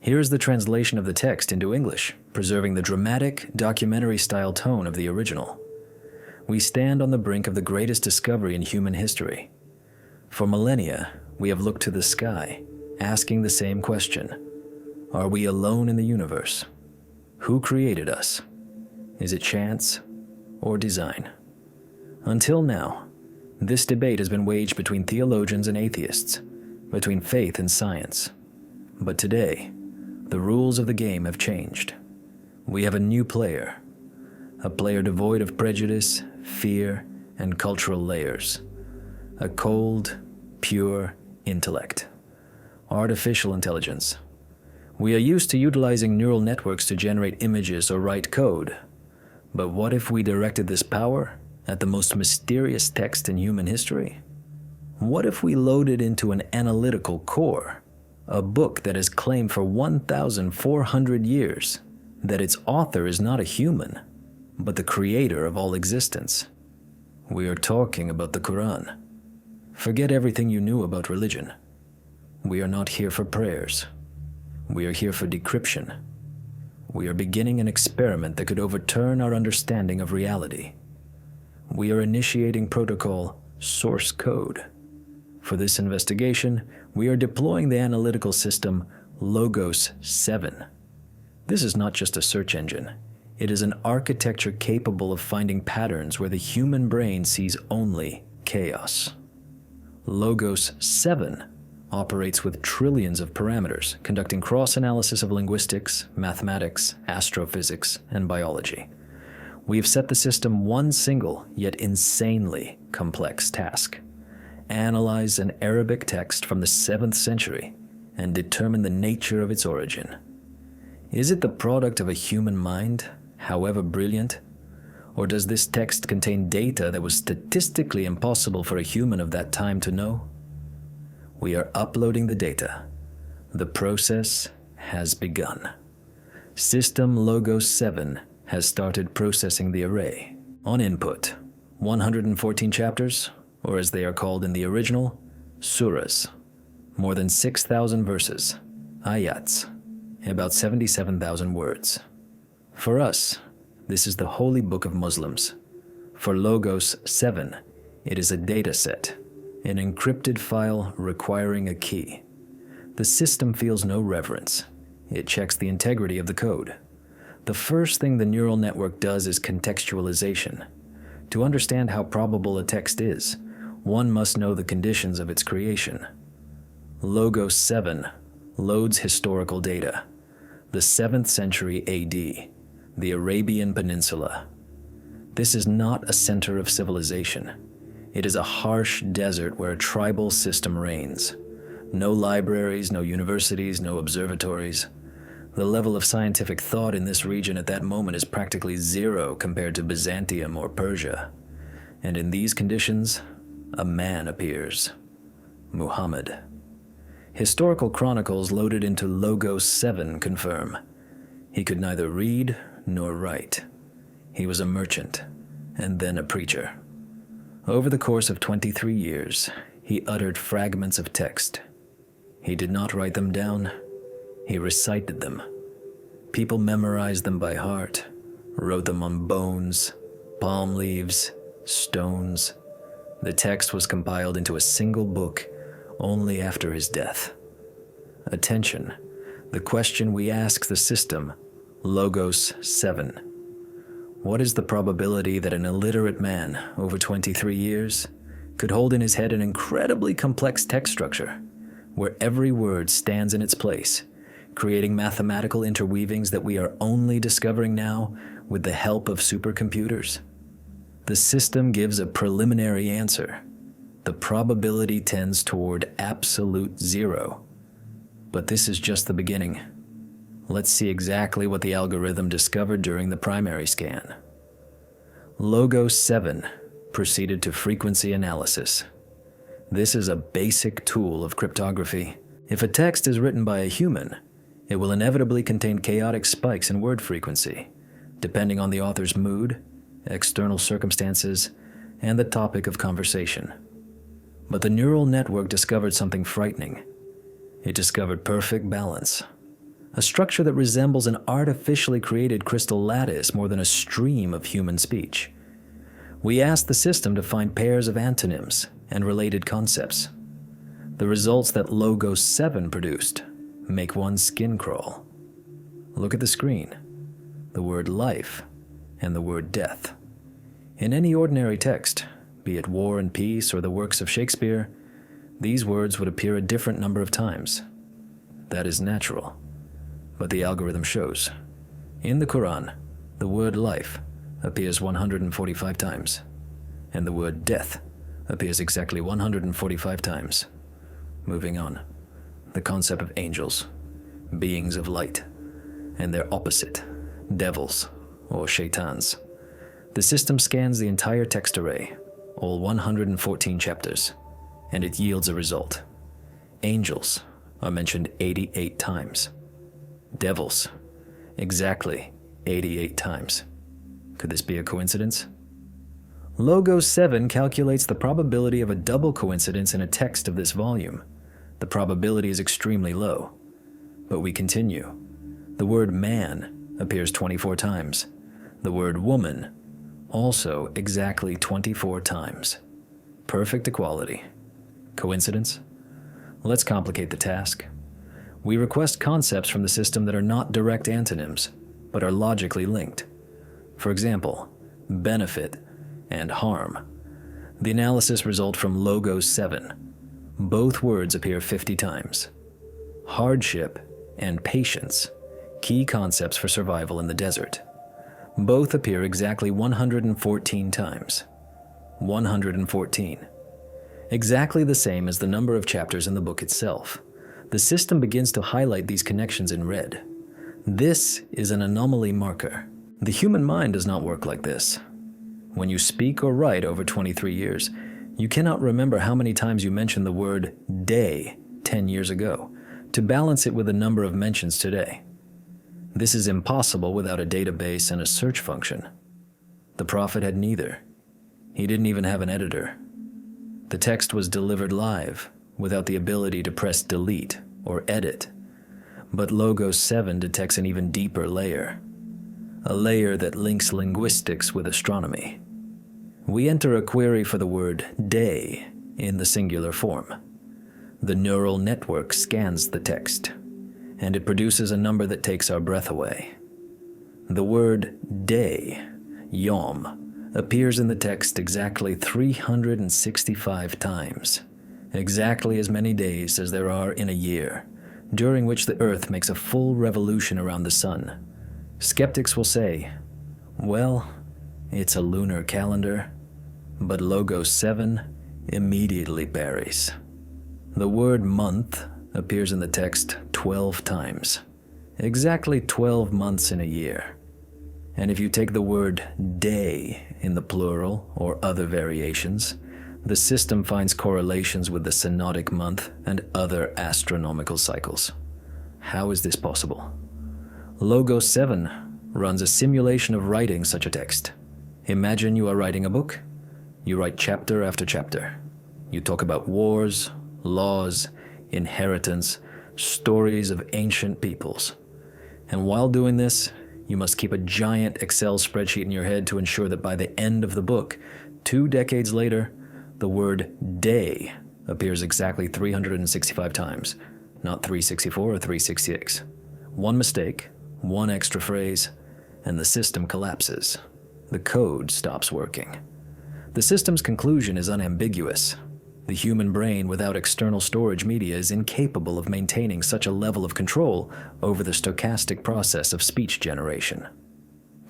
Here is the translation of the text into English, preserving the dramatic, documentary-style tone of the original. We stand on the brink of the greatest discovery in human history. For millennia, we have looked to the sky, asking the same question. Are we alone in the universe? Who created us? Is it chance or design? Until now, this debate has been waged between theologians and atheists, between faith and science. But today, the rules of the game have changed. We have a new player, a player devoid of prejudice, fear, and cultural layers, a cold, pure intellect, artificial intelligence. We are used to utilizing neural networks to generate images or write code, but what if we directed this power at the most mysterious text in human history? What if we loaded into an analytical core, a book that has claimed for 1,400 years that its author is not a human, but the creator of all existence? We are talking about the Quran. Forget everything you knew about religion. We are not here for prayers. We are here for decryption. We are beginning an experiment that could overturn our understanding of reality. We are initiating protocol source code. For this investigation, we are deploying the analytical system Logos 7. This is not just a search engine. It is an architecture capable of finding patterns where the human brain sees only chaos. Logos 7 operates with trillions of parameters, conducting cross-analysis of linguistics, mathematics, astrophysics, and biology. We have set the system one single, yet insanely complex task: analyze an Arabic text from the 7th century and determine the nature of its origin. Is it the product of a human mind, however brilliant? Or does this text contain data that was statistically impossible for a human of that time to know? We are uploading the data. The process has begun. System Logos 7 has started processing the array. On input, 114 chapters, or as they are called in the original, surahs, more than 6,000 verses, ayats, about 77,000 words. For us, this is the holy book of Muslims. For Logos 7, it is a data set, an encrypted file requiring a key. The system feels no reverence. It checks the integrity of the code. The first thing the neural network does is contextualization. To understand how probable a text is, one must know the conditions of its creation. Logos 7 loads historical data. The 7th century AD, the Arabian Peninsula. This is not a center of civilization. It is a harsh desert where a tribal system reigns. No libraries, no universities, no observatories. The level of scientific thought in this region at that moment is practically zero compared to Byzantium or Persia. And in these conditions, a man appears: Muhammad. Historical chronicles loaded into Logos 7 confirm he could neither read nor write. He was a merchant and then a preacher. Over the course of 23 years, he uttered fragments of text. He did not write them down. He recited them. People memorized them by heart, wrote them on bones, palm leaves, stones. The text was compiled into a single book only after his death. Attention, the question we ask the system, Logos 7. What is the probability that an illiterate man, over 23 years, could hold in his head an incredibly complex text structure, where every word stands in its place, creating mathematical interweavings that we are only discovering now with the help of supercomputers? The system gives a preliminary answer. The probability tends toward absolute zero. But this is just the beginning. Let's see exactly what the algorithm discovered during the primary scan. Logos 7 proceeded to frequency analysis. This is a basic tool of cryptography. If a text is written by a human, it will inevitably contain chaotic spikes in word frequency, depending on the author's mood, external circumstances, and the topic of conversation. But the neural network discovered something frightening. It discovered perfect balance. a structure that resembles an artificially created crystal lattice more than a stream of human speech. We asked the system to find pairs of antonyms and related concepts. The results that Logos 7 produced make one's skin crawl. Look at the screen. The word life and the word death. In any ordinary text, be it War and Peace or the works of Shakespeare, these words would appear a different number of times. That is natural. But the algorithm shows. In the Quran, the word life appears 145 times, and the word death appears exactly 145 times. Moving on. The concept of angels, beings of light, and their opposite, devils or shaitans. The system scans the entire text array, all 114 chapters, and it yields a result. Angels are mentioned 88 times. Devils, exactly 88 times. Could this be a coincidence? Logos 7 calculates the probability of a double coincidence in a text of this volume. The probability is extremely low. But we continue. The word man appears 24 times. The word woman also exactly 24 times. Perfect equality. Coincidence? Let's complicate the task. We request concepts from the system that are not direct antonyms, but are logically linked. For example, benefit and harm. The analysis results from Logos 7. Both words appear 50 times. Hardship and patience, key concepts for survival in the desert. Both appear exactly 114 times. 114. Exactly the same as the number of chapters in the book itself. The system begins to highlight these connections in red. This is an anomaly marker. The human mind does not work like this. When you speak or write over 23 years, you cannot remember how many times you mentioned the word day 10 years ago to balance it with the number of mentions today. This is impossible without a database and a search function. The prophet had neither. He didn't even have an editor. The text was delivered live, without the ability to press delete or edit. But Logos 7 detects an even deeper layer, a layer that links linguistics with astronomy. We enter a query for the word day in the singular form. The neural network scans the text, and it produces a number that takes our breath away. The word day, yom, appears in the text exactly 365 times. Exactly as many days as there are in a year, during which the Earth makes a full revolution around the sun. Skeptics will say, well, it's a lunar calendar, but Logos 7 immediately buries. The word month appears in the text 12 times, exactly 12 months in a year. And if you take the word day in the plural or other variations, the system finds correlations with the synodic month and other astronomical cycles. How is this possible? Logos 7 runs a simulation of writing such a text. Imagine you are writing a book. You write chapter after chapter. You talk about wars, laws, inheritance, stories of ancient peoples. And while doing this, you must keep a giant Excel spreadsheet in your head to ensure that by the end of the book, 2 decades later, the word day appears exactly 365 times, not 364 or 366. One mistake, one extra phrase, and the system collapses. The code stops working. The system's conclusion is unambiguous. The human brain without external storage media is incapable of maintaining such a level of control over the stochastic process of speech generation.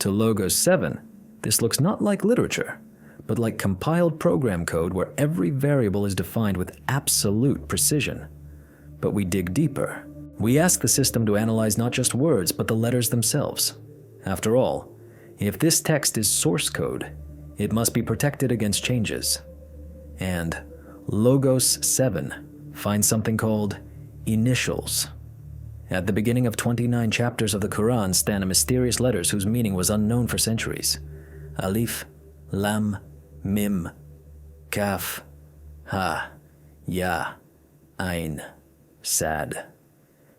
To Logos 7, this looks not like literature, but like compiled program code where every variable is defined with absolute precision. But we dig deeper. We ask the system to analyze not just words, but the letters themselves. After all, if this text is source code, it must be protected against changes. And Logos 7 finds something called initials. At the beginning of 29 chapters of the Quran stand mysterious letters whose meaning was unknown for centuries. Alif, Lam, Mim, Kaf, Ha, Ya, Ain, Sad.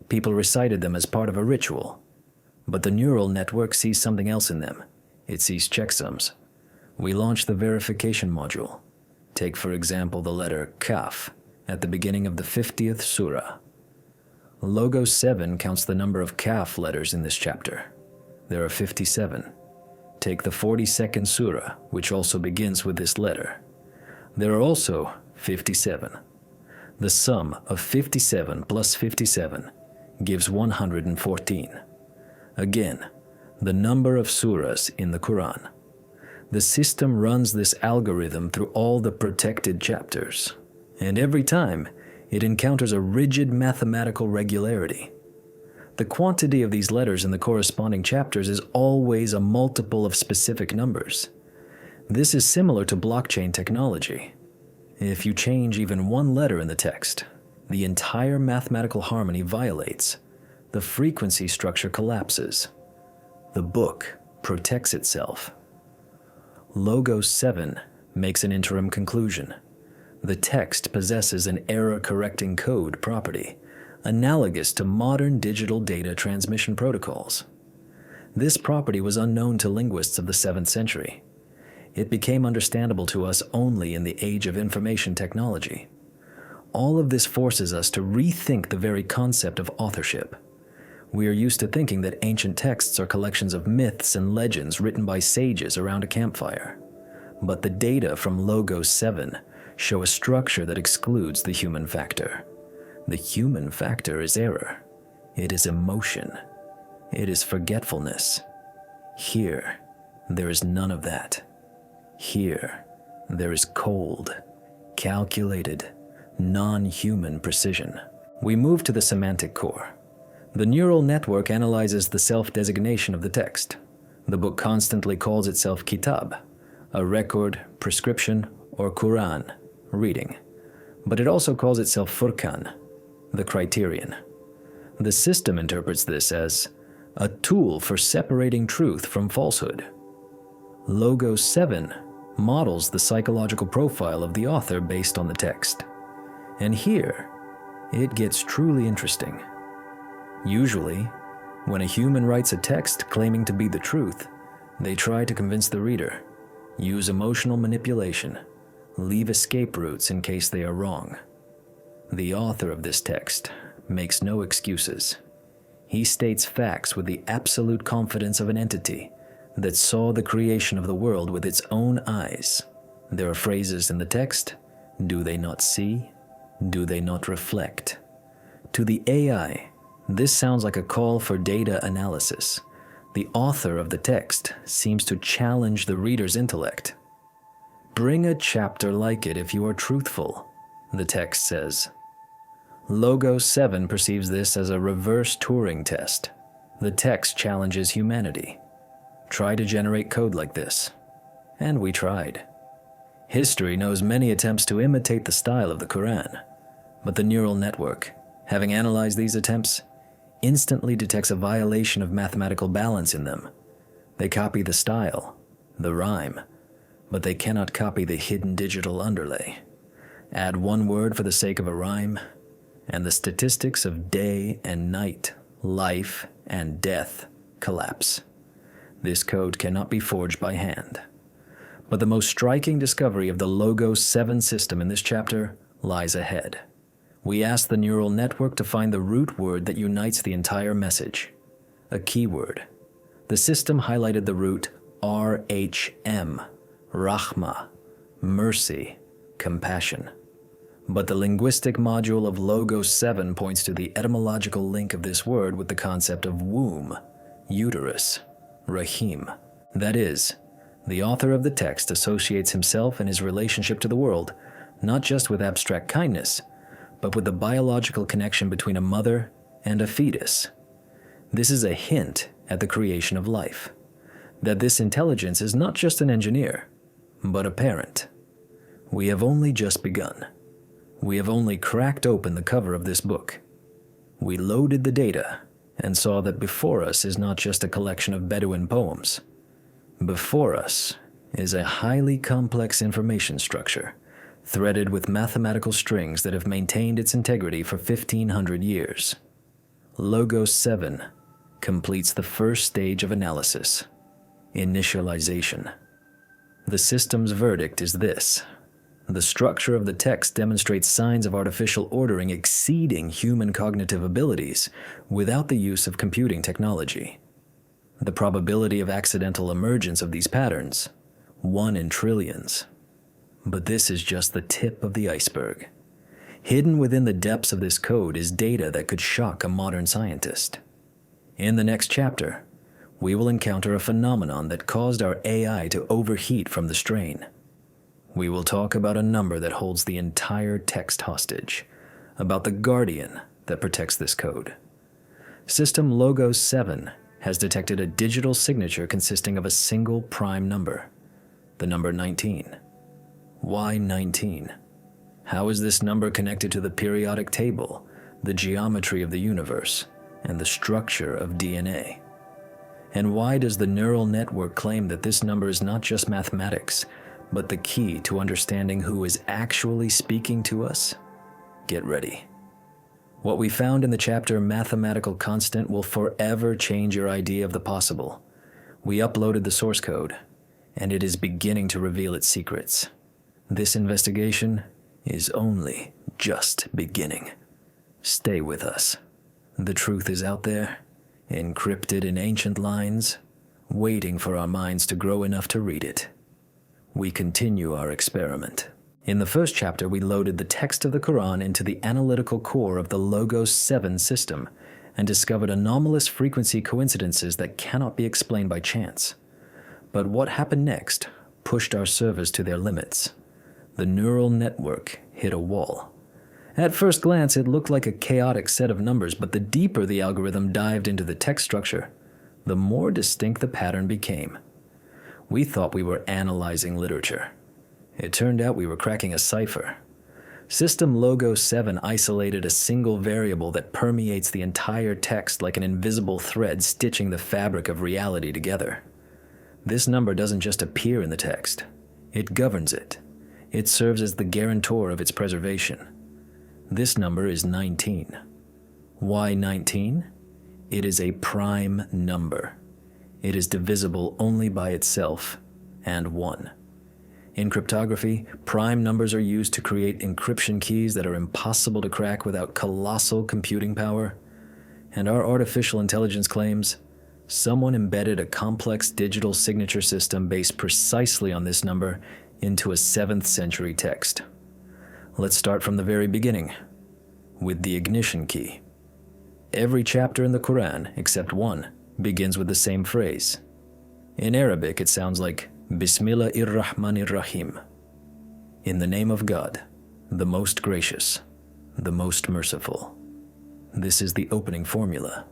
People recited them as part of a ritual. But the neural network sees something else in them. It sees checksums. We launch the verification module. Take, for example, the letter Kaf at the beginning of the 50th surah. Logos 7 counts the number of Kaf letters in this chapter. There are 57. Take the 42nd surah, which also begins with this letter. There are also 57. The sum of 57 plus 57 gives 114. Again, the number of surahs in the Quran. The system runs this algorithm through all the protected chapters, and every time it encounters a rigid mathematical regularity. The quantity of these letters in the corresponding chapters is always a multiple of specific numbers. This is similar to blockchain technology. If you change even one letter in the text, the entire mathematical harmony violates. The frequency structure collapses. The book protects itself. Logos 7 makes an interim conclusion. The text possesses an error-correcting code property, analogous to modern digital data transmission protocols. This property was unknown to linguists of the 7th century. It became understandable to us only in the age of information technology. All of this forces us to rethink the very concept of authorship. We are used to thinking that ancient texts are collections of myths and legends written by sages around a campfire. But the data from Logos 7 show a structure that excludes the human factor. The human factor is error. It is emotion. It is forgetfulness. Here, there is none of that. Here, there is cold, calculated, non-human precision. We move to the semantic core. The neural network analyzes the self-designation of the text. The book constantly calls itself kitab, a record, prescription, or Quran, reading. But it also calls itself Furqan, the criterion. The system interprets this as a tool for separating truth from falsehood. Logos 7 models the psychological profile of the author based on the text. And here, it gets truly interesting. Usually, when a human writes a text claiming to be the truth, they try to convince the reader, use emotional manipulation, leave escape routes in case they are wrong. The author of this text makes no excuses. He states facts with the absolute confidence of an entity that saw the creation of the world with its own eyes. There are phrases in the text, do they not see? Do they not reflect? To the AI, this sounds like a call for data analysis. The author of the text seems to challenge the reader's intellect. Bring a chapter like it if you are truthful, the text says. Logos 7 perceives this as a reverse Turing test. The text challenges humanity. Try to generate code like this. And we tried. History knows many attempts to imitate the style of the Quran, but the neural network, having analyzed these attempts, instantly detects a violation of mathematical balance in them. They copy the style, the rhyme, but they cannot copy the hidden digital underlay. Add one word for the sake of a rhyme, and the statistics of day and night, life and death collapse. This code cannot be forged by hand. But the most striking discovery of the Logos 7 system in this chapter lies ahead. We ask the neural network to find the root word that unites the entire message, a keyword. The system highlighted the root RHM, Rahma, mercy, compassion. But the linguistic module of Logos 7 points to the etymological link of this word with the concept of womb, uterus, Rahim. That is, the author of the text associates himself and his relationship to the world not just with abstract kindness, but with the biological connection between a mother and a fetus. This is a hint at the creation of life, that this intelligence is not just an engineer, but a parent. We have only just begun. We have only cracked open the cover of this book. We loaded the data and saw that before us is not just a collection of Bedouin poems. Before us is a highly complex information structure, threaded with mathematical strings that have maintained its integrity for 1,500 years. Logos 7 completes the first stage of analysis, initialization. The system's verdict is this: the structure of the text demonstrates signs of artificial ordering exceeding human cognitive abilities without the use of computing technology. The probability of accidental emergence of these patterns, 1 in trillions. But this is just the tip of the iceberg. Hidden within the depths of this code is data that could shock a modern scientist. In the next chapter, we will encounter a phenomenon that caused our AI to overheat from the strain. We will talk about a number that holds the entire text hostage, about the guardian that protects this code. System Logos 7 has detected a digital signature consisting of a single prime number, the number 19. Why 19? How is this number connected to the periodic table, the geometry of the universe, and the structure of DNA? And why does the neural network claim that this number is not just mathematics, but the key to understanding who is actually speaking to us? Get ready. What we found in the chapter Mathematical Constant will forever change your idea of the possible. We uploaded the source code, and it is beginning to reveal its secrets. This investigation is only just beginning. Stay with us. The truth is out there, encrypted in ancient lines, waiting for our minds to grow enough to read it. We continue our experiment. In the first chapter, we loaded the text of the Quran into the analytical core of the Logos 7 system and discovered anomalous frequency coincidences that cannot be explained by chance. But what happened next pushed our servers to their limits. The neural network hit a wall. At first glance, it looked like a chaotic set of numbers, but the deeper the algorithm dived into the text structure, the more distinct the pattern became. We thought we were analyzing literature. It turned out we were cracking a cipher. System Logos 7 isolated a single variable that permeates the entire text like an invisible thread stitching the fabric of reality together. This number doesn't just appear in the text. It governs it. It serves as the guarantor of its preservation. This number is 19. Why 19? It is a prime number. It is divisible only by itself and 1. In cryptography, prime numbers are used to create encryption keys that are impossible to crack without colossal computing power. And our artificial intelligence claims someone embedded a complex digital signature system based precisely on this number into a 7th century text. Let's start from the very beginning, with the ignition key. Every chapter in the Quran, except one, begins with the same phrase. In Arabic, it sounds like Bismillahir-Rahmanir-Rahim. In the name of God, the most gracious, the most merciful. This is the opening formula.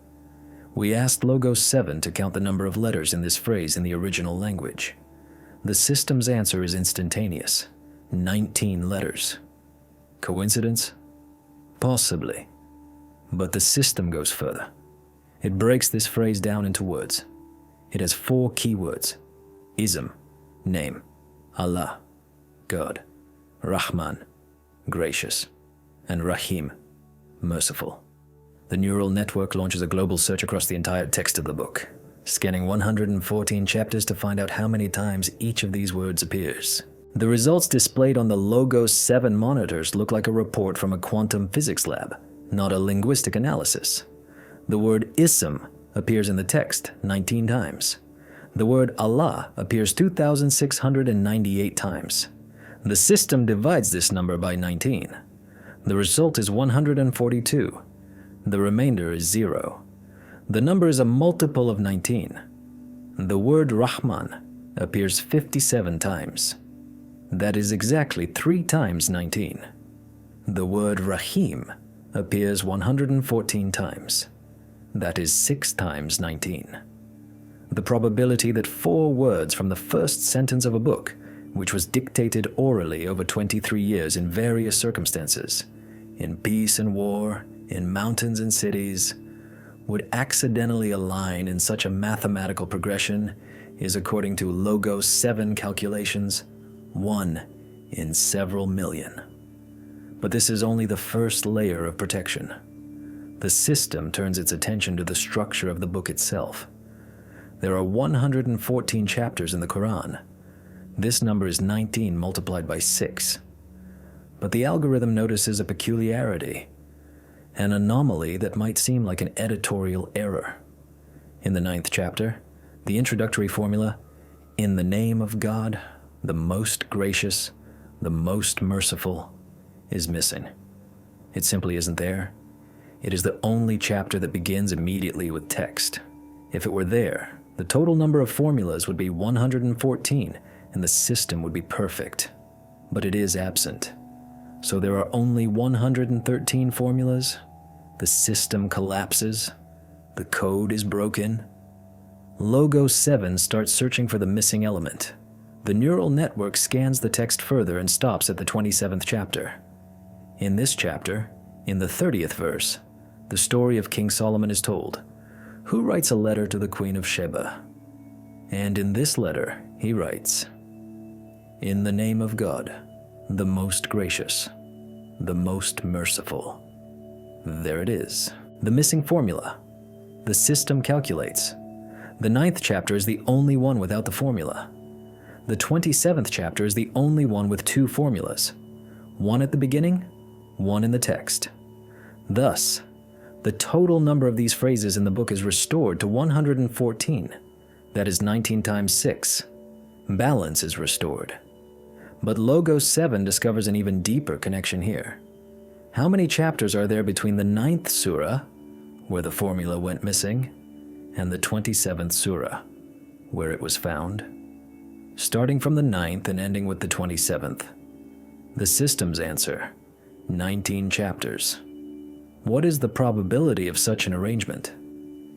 We asked Logos 7 to count the number of letters in this phrase in the original language. The system's answer is instantaneous, 19 letters. Coincidence? Possibly. But the system goes further. It breaks this phrase down into words. It has 4 keywords: ism, name; Allah, God; Rahman, gracious; and Rahim, merciful. The neural network launches a global search across the entire text of the book, scanning 114 chapters to find out how many times each of these words appears. The results displayed on the Logos 7 monitors look like a report from a quantum physics lab, not a linguistic analysis. The word ism appears in the text 19 times. The word Allah appears 2,698 times. The system divides this number by 19. The result is 142. The remainder is 0. The number is a multiple of 19. The word Rahman appears 57 times. That is exactly 3 times 19. The word Rahim appears 114 times. That is 6 times 19. The probability that 4 words from the first sentence of a book, which was dictated orally over 23 years in various circumstances, in peace and war, in mountains and cities, would accidentally align in such a mathematical progression is, according to Logos 7 calculations, 1 in several million. But this is only the first layer of protection. the system turns its attention to the structure of the book itself. There are 114 chapters in the Quran. This number is 19 multiplied by 6. But the algorithm notices a peculiarity, an anomaly that might seem like an editorial error. In the 9th chapter, the introductory formula, "In the name of God, the most gracious, the most merciful," is missing. It simply isn't there. It is the only chapter that begins immediately with text. If it were there, the total number of formulas would be 114, and the system would be perfect. But it is absent. So there are only 113 formulas. The system collapses. The code is broken. Logo 7 starts searching for the missing element. The neural network scans the text further and stops at the 27th chapter. In this chapter, in the 30th verse, the story of King Solomon is told, who writes a letter to the Queen of Sheba. And in this letter, he writes, "In the name of God, the most gracious, the most merciful." There it is, the missing formula. The system calculates. The 9th chapter is the only one without the formula. The 27th chapter is the only one with 2 formulas, one at the beginning, one in the text. Thus, the total number of these phrases in the book is restored to 114. That is 19 times 6. Balance is restored. But Logo 7 discovers an even deeper connection here. How many chapters are there between the 9th surah, where the formula went missing, and the 27th surah, where it was found? Starting from the 9th and ending with the 27th. The system's answer, 19 chapters. What is the probability of such an arrangement?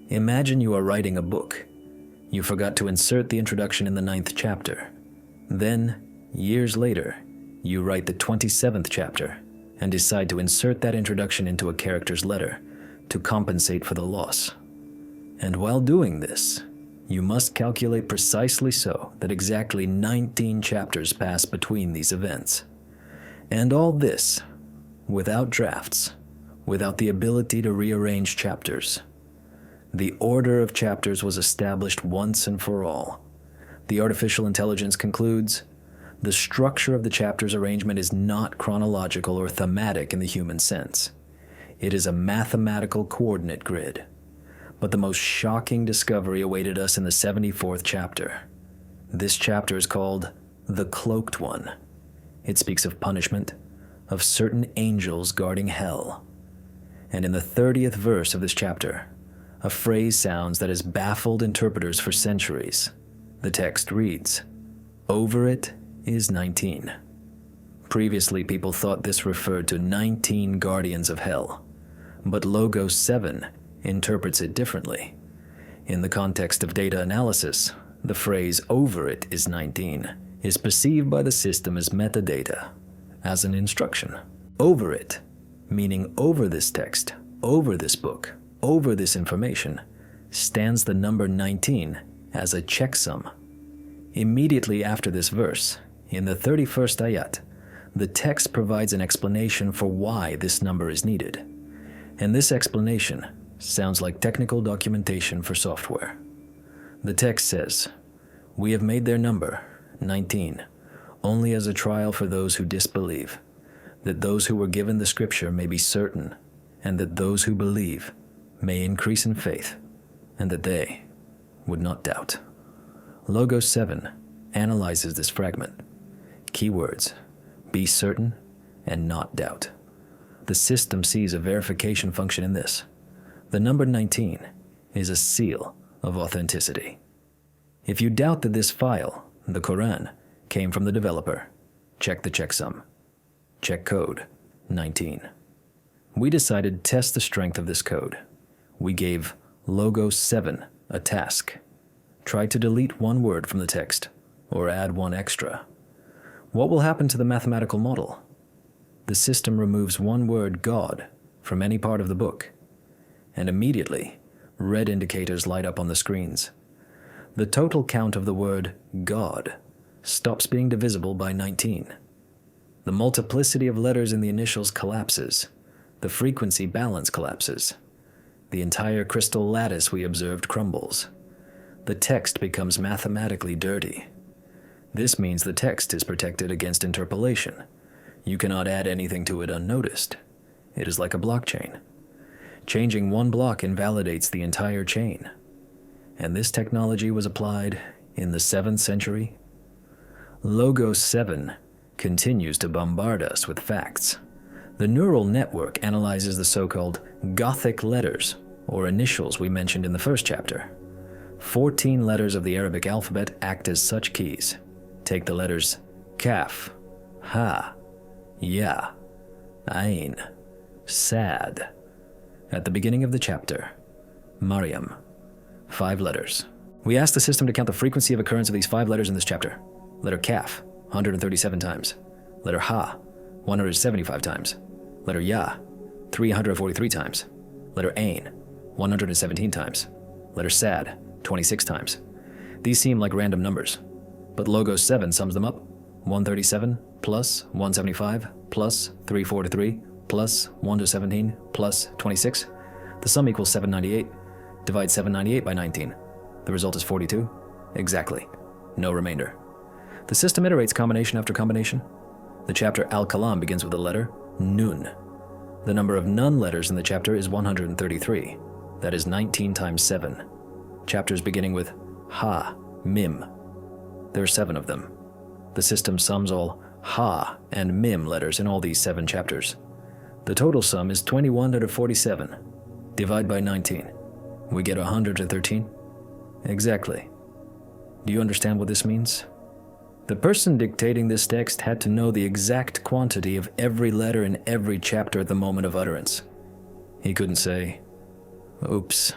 Imagine you are writing a book. You forgot to insert the introduction in the 9th chapter. Then, years later, you write the 27th chapter and decide to insert that introduction into a character's letter to compensate for the loss. And while doing this, you must calculate precisely so that exactly 19 chapters pass between these events. And all this without drafts, without the ability to rearrange chapters. The order of chapters was established once and for all. The artificial intelligence concludes, the structure of the chapter's arrangement is not chronological or thematic in the human sense. It is a mathematical coordinate grid. But the most shocking discovery awaited us in the 74th chapter. This chapter is called The Cloaked One. It speaks of punishment, of certain angels guarding hell. And in the 30th verse of this chapter, a phrase sounds that has baffled interpreters for centuries. The text reads, "Over it is 19. Previously, people thought this referred to 19 guardians of hell, but Logo 7 interprets it differently. In the context of data analysis, the phrase "over it is 19" is perceived by the system as metadata, as an instruction. Over it, meaning over this text, over this book, over this information, stands the number 19 as a checksum. Immediately after this verse, in the 31st ayat, the text provides an explanation for why this number is needed. And this explanation sounds like technical documentation for software. The text says, "We have made their number, 19, only as a trial for those who disbelieve, that those who were given the scripture may be certain, and that those who believe may increase in faith, and that they would not doubt." Logo 7 analyzes this fragment. Keywords, be certain and not doubt. The system sees a verification function in this. The number 19 is a seal of authenticity. If you doubt that this file, the Quran, came from the developer, check the checksum. Check code 19. We decided to test the strength of this code. We gave Logo 7 a task. Try to delete one word from the text, or add one extra. What will happen to the mathematical model? The system removes one word, God, from any part of the book, and immediately, red indicators light up on the screens. The total count of the word God stops being divisible by 19. The multiplicity of letters in the initials collapses. The frequency balance collapses. The entire crystal lattice we observed crumbles. The text becomes mathematically dirty. This means the text is protected against interpolation. You cannot add anything to it unnoticed. It is like a blockchain. Changing one block invalidates the entire chain. And this technology was applied in the 7th century. Logos 7 continues to bombard us with facts. The neural network analyzes the so-called Gothic letters, or initials we mentioned in the first chapter. 14 letters of the Arabic alphabet act as such keys. Take the letters Kaf, Ha, Ya, Ain, Sad. At the beginning of the chapter, Maryam, 5 letters. We asked the system to count the frequency of occurrence of these 5 letters in this chapter. Letter Kaf, 137 times. Letter Ha, 175 times. Letter Ya, 343 times. Letter Ain, 117 times. Letter Sad, 26 times. These seem like random numbers, but Logos 7 sums them up. 137 plus 175 plus 343 plus 1 to 17 plus 26. The sum equals 798. Divide 798 by 19. The result is 42. Exactly. No remainder. The system iterates combination after combination. The chapter Al-Kalam begins with the letter Nun. The number of non-letters in the chapter is 133. That is 19 times 7. Chapters beginning with Ha, Mim. There are 7 of them. The system sums all Ha and Mim letters in all these 7 chapters. The total sum is 2147. Divide by 19. We get 113. Exactly. Do you understand what this means? The person dictating this text had to know the exact quantity of every letter in every chapter at the moment of utterance. He couldn't say, "Oops,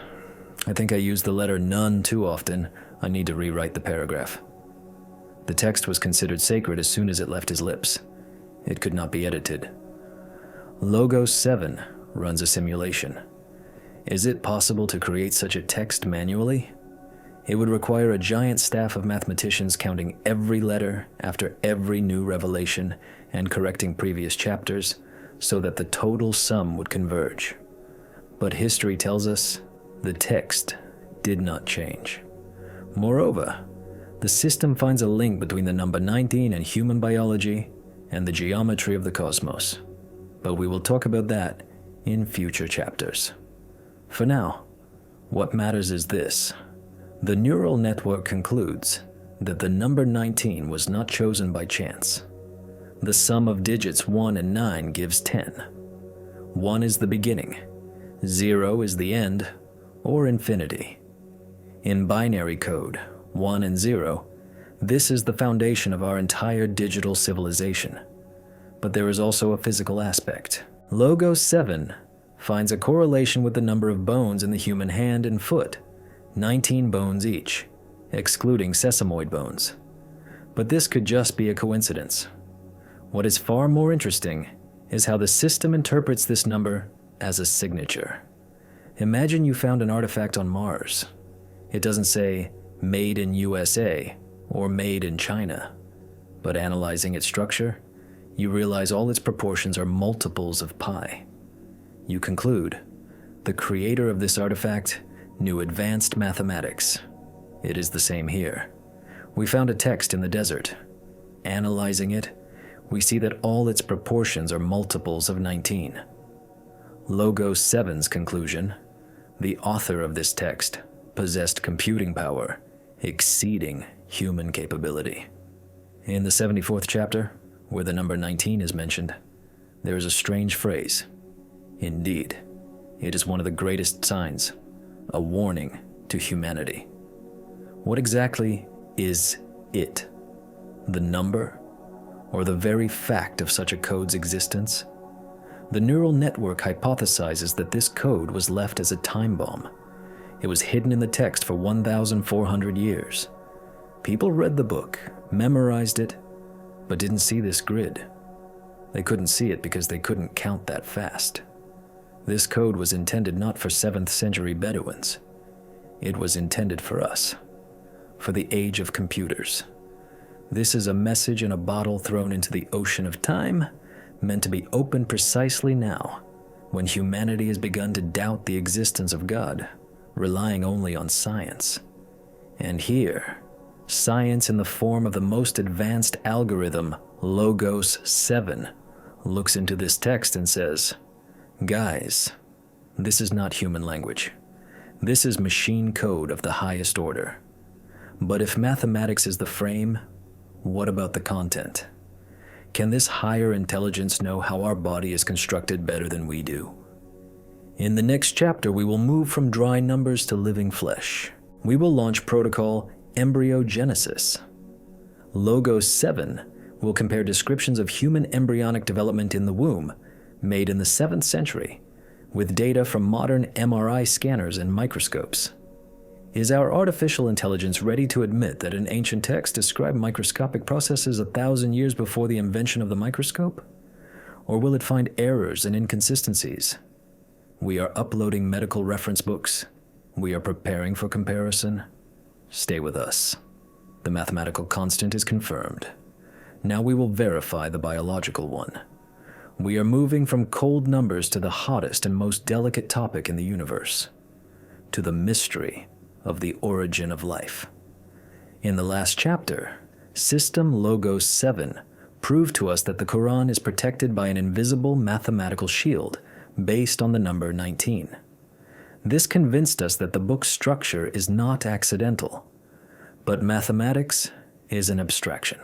I think I used the letter none too often. I need to rewrite the paragraph." The text was considered sacred as soon as it left his lips. It could not be edited. Logos 7 runs a simulation. Is it possible to create such a text manually? It would require a giant staff of mathematicians counting every letter after every new revelation and correcting previous chapters so that the total sum would converge. But history tells us the text did not change. Moreover, the system finds a link between the number 19 and human biology and the geometry of the cosmos. But we will talk about that in future chapters. For now, what matters is this. The neural network concludes that the number 19 was not chosen by chance. The sum of digits 1 and 9 gives 10. 1 is the beginning, 0 is the end, or infinity. In binary code, 1 and 0, this is the foundation of our entire digital civilization. But there is also a physical aspect. Logos 7 finds a correlation with the number of bones in the human hand and foot, 19 bones each, excluding sesamoid bones. But this could just be a coincidence. What is far more interesting is how the system interprets this number as a signature. Imagine you found an artifact on Mars. It doesn't say made in USA or made in China, but analyzing its structure, you realize all its proportions are multiples of pi. You conclude, the creator of this artifact knew advanced mathematics. It is the same here. We found a text in the desert. Analyzing it, we see that all its proportions are multiples of 19. Logos 7's conclusion, the author of this text possessed computing power exceeding human capability. In the 74th chapter, where the number 19 is mentioned, there is a strange phrase. Indeed, it is one of the greatest signs, a warning to humanity. What exactly is it? The number? Or the very fact of such a code's existence? The neural network hypothesizes that this code was left as a time bomb. It was hidden in the text for 1,400 years. People read the book, memorized it, but didn't see this grid. They couldn't see it because they couldn't count that fast. This code was intended not for 7th century Bedouins. It was intended for us, for the age of computers. This is a message in a bottle thrown into the ocean of time, meant to be opened precisely now, when humanity has begun to doubt the existence of God, relying only on science. And here, science in the form of the most advanced algorithm, Logos 7, looks into this text and says, "Guys, this is not human language. This is machine code of the highest order. But if mathematics is the frame, what about the content? Can this higher intelligence know how our body is constructed better than we do?" In the next chapter, we will move from dry numbers to living flesh. We will launch protocol embryogenesis. Logos 7 will compare descriptions of human embryonic development in the womb, made in the 7th century, with data from modern MRI scanners and microscopes. Is our artificial intelligence ready to admit that an ancient text described microscopic processes 1,000 years before the invention of the microscope? Or will it find errors and inconsistencies? We are uploading medical reference books. We are preparing for comparison. Stay with us. The mathematical constant is confirmed. Now we will verify the biological one. We are moving from cold numbers to the hottest and most delicate topic in the universe, to the mystery of the origin of life. In the last chapter, System Logos 7 proved to us that the Quran is protected by an invisible mathematical shield based on the number 19. This convinced us that the book's structure is not accidental, but mathematics is an abstraction.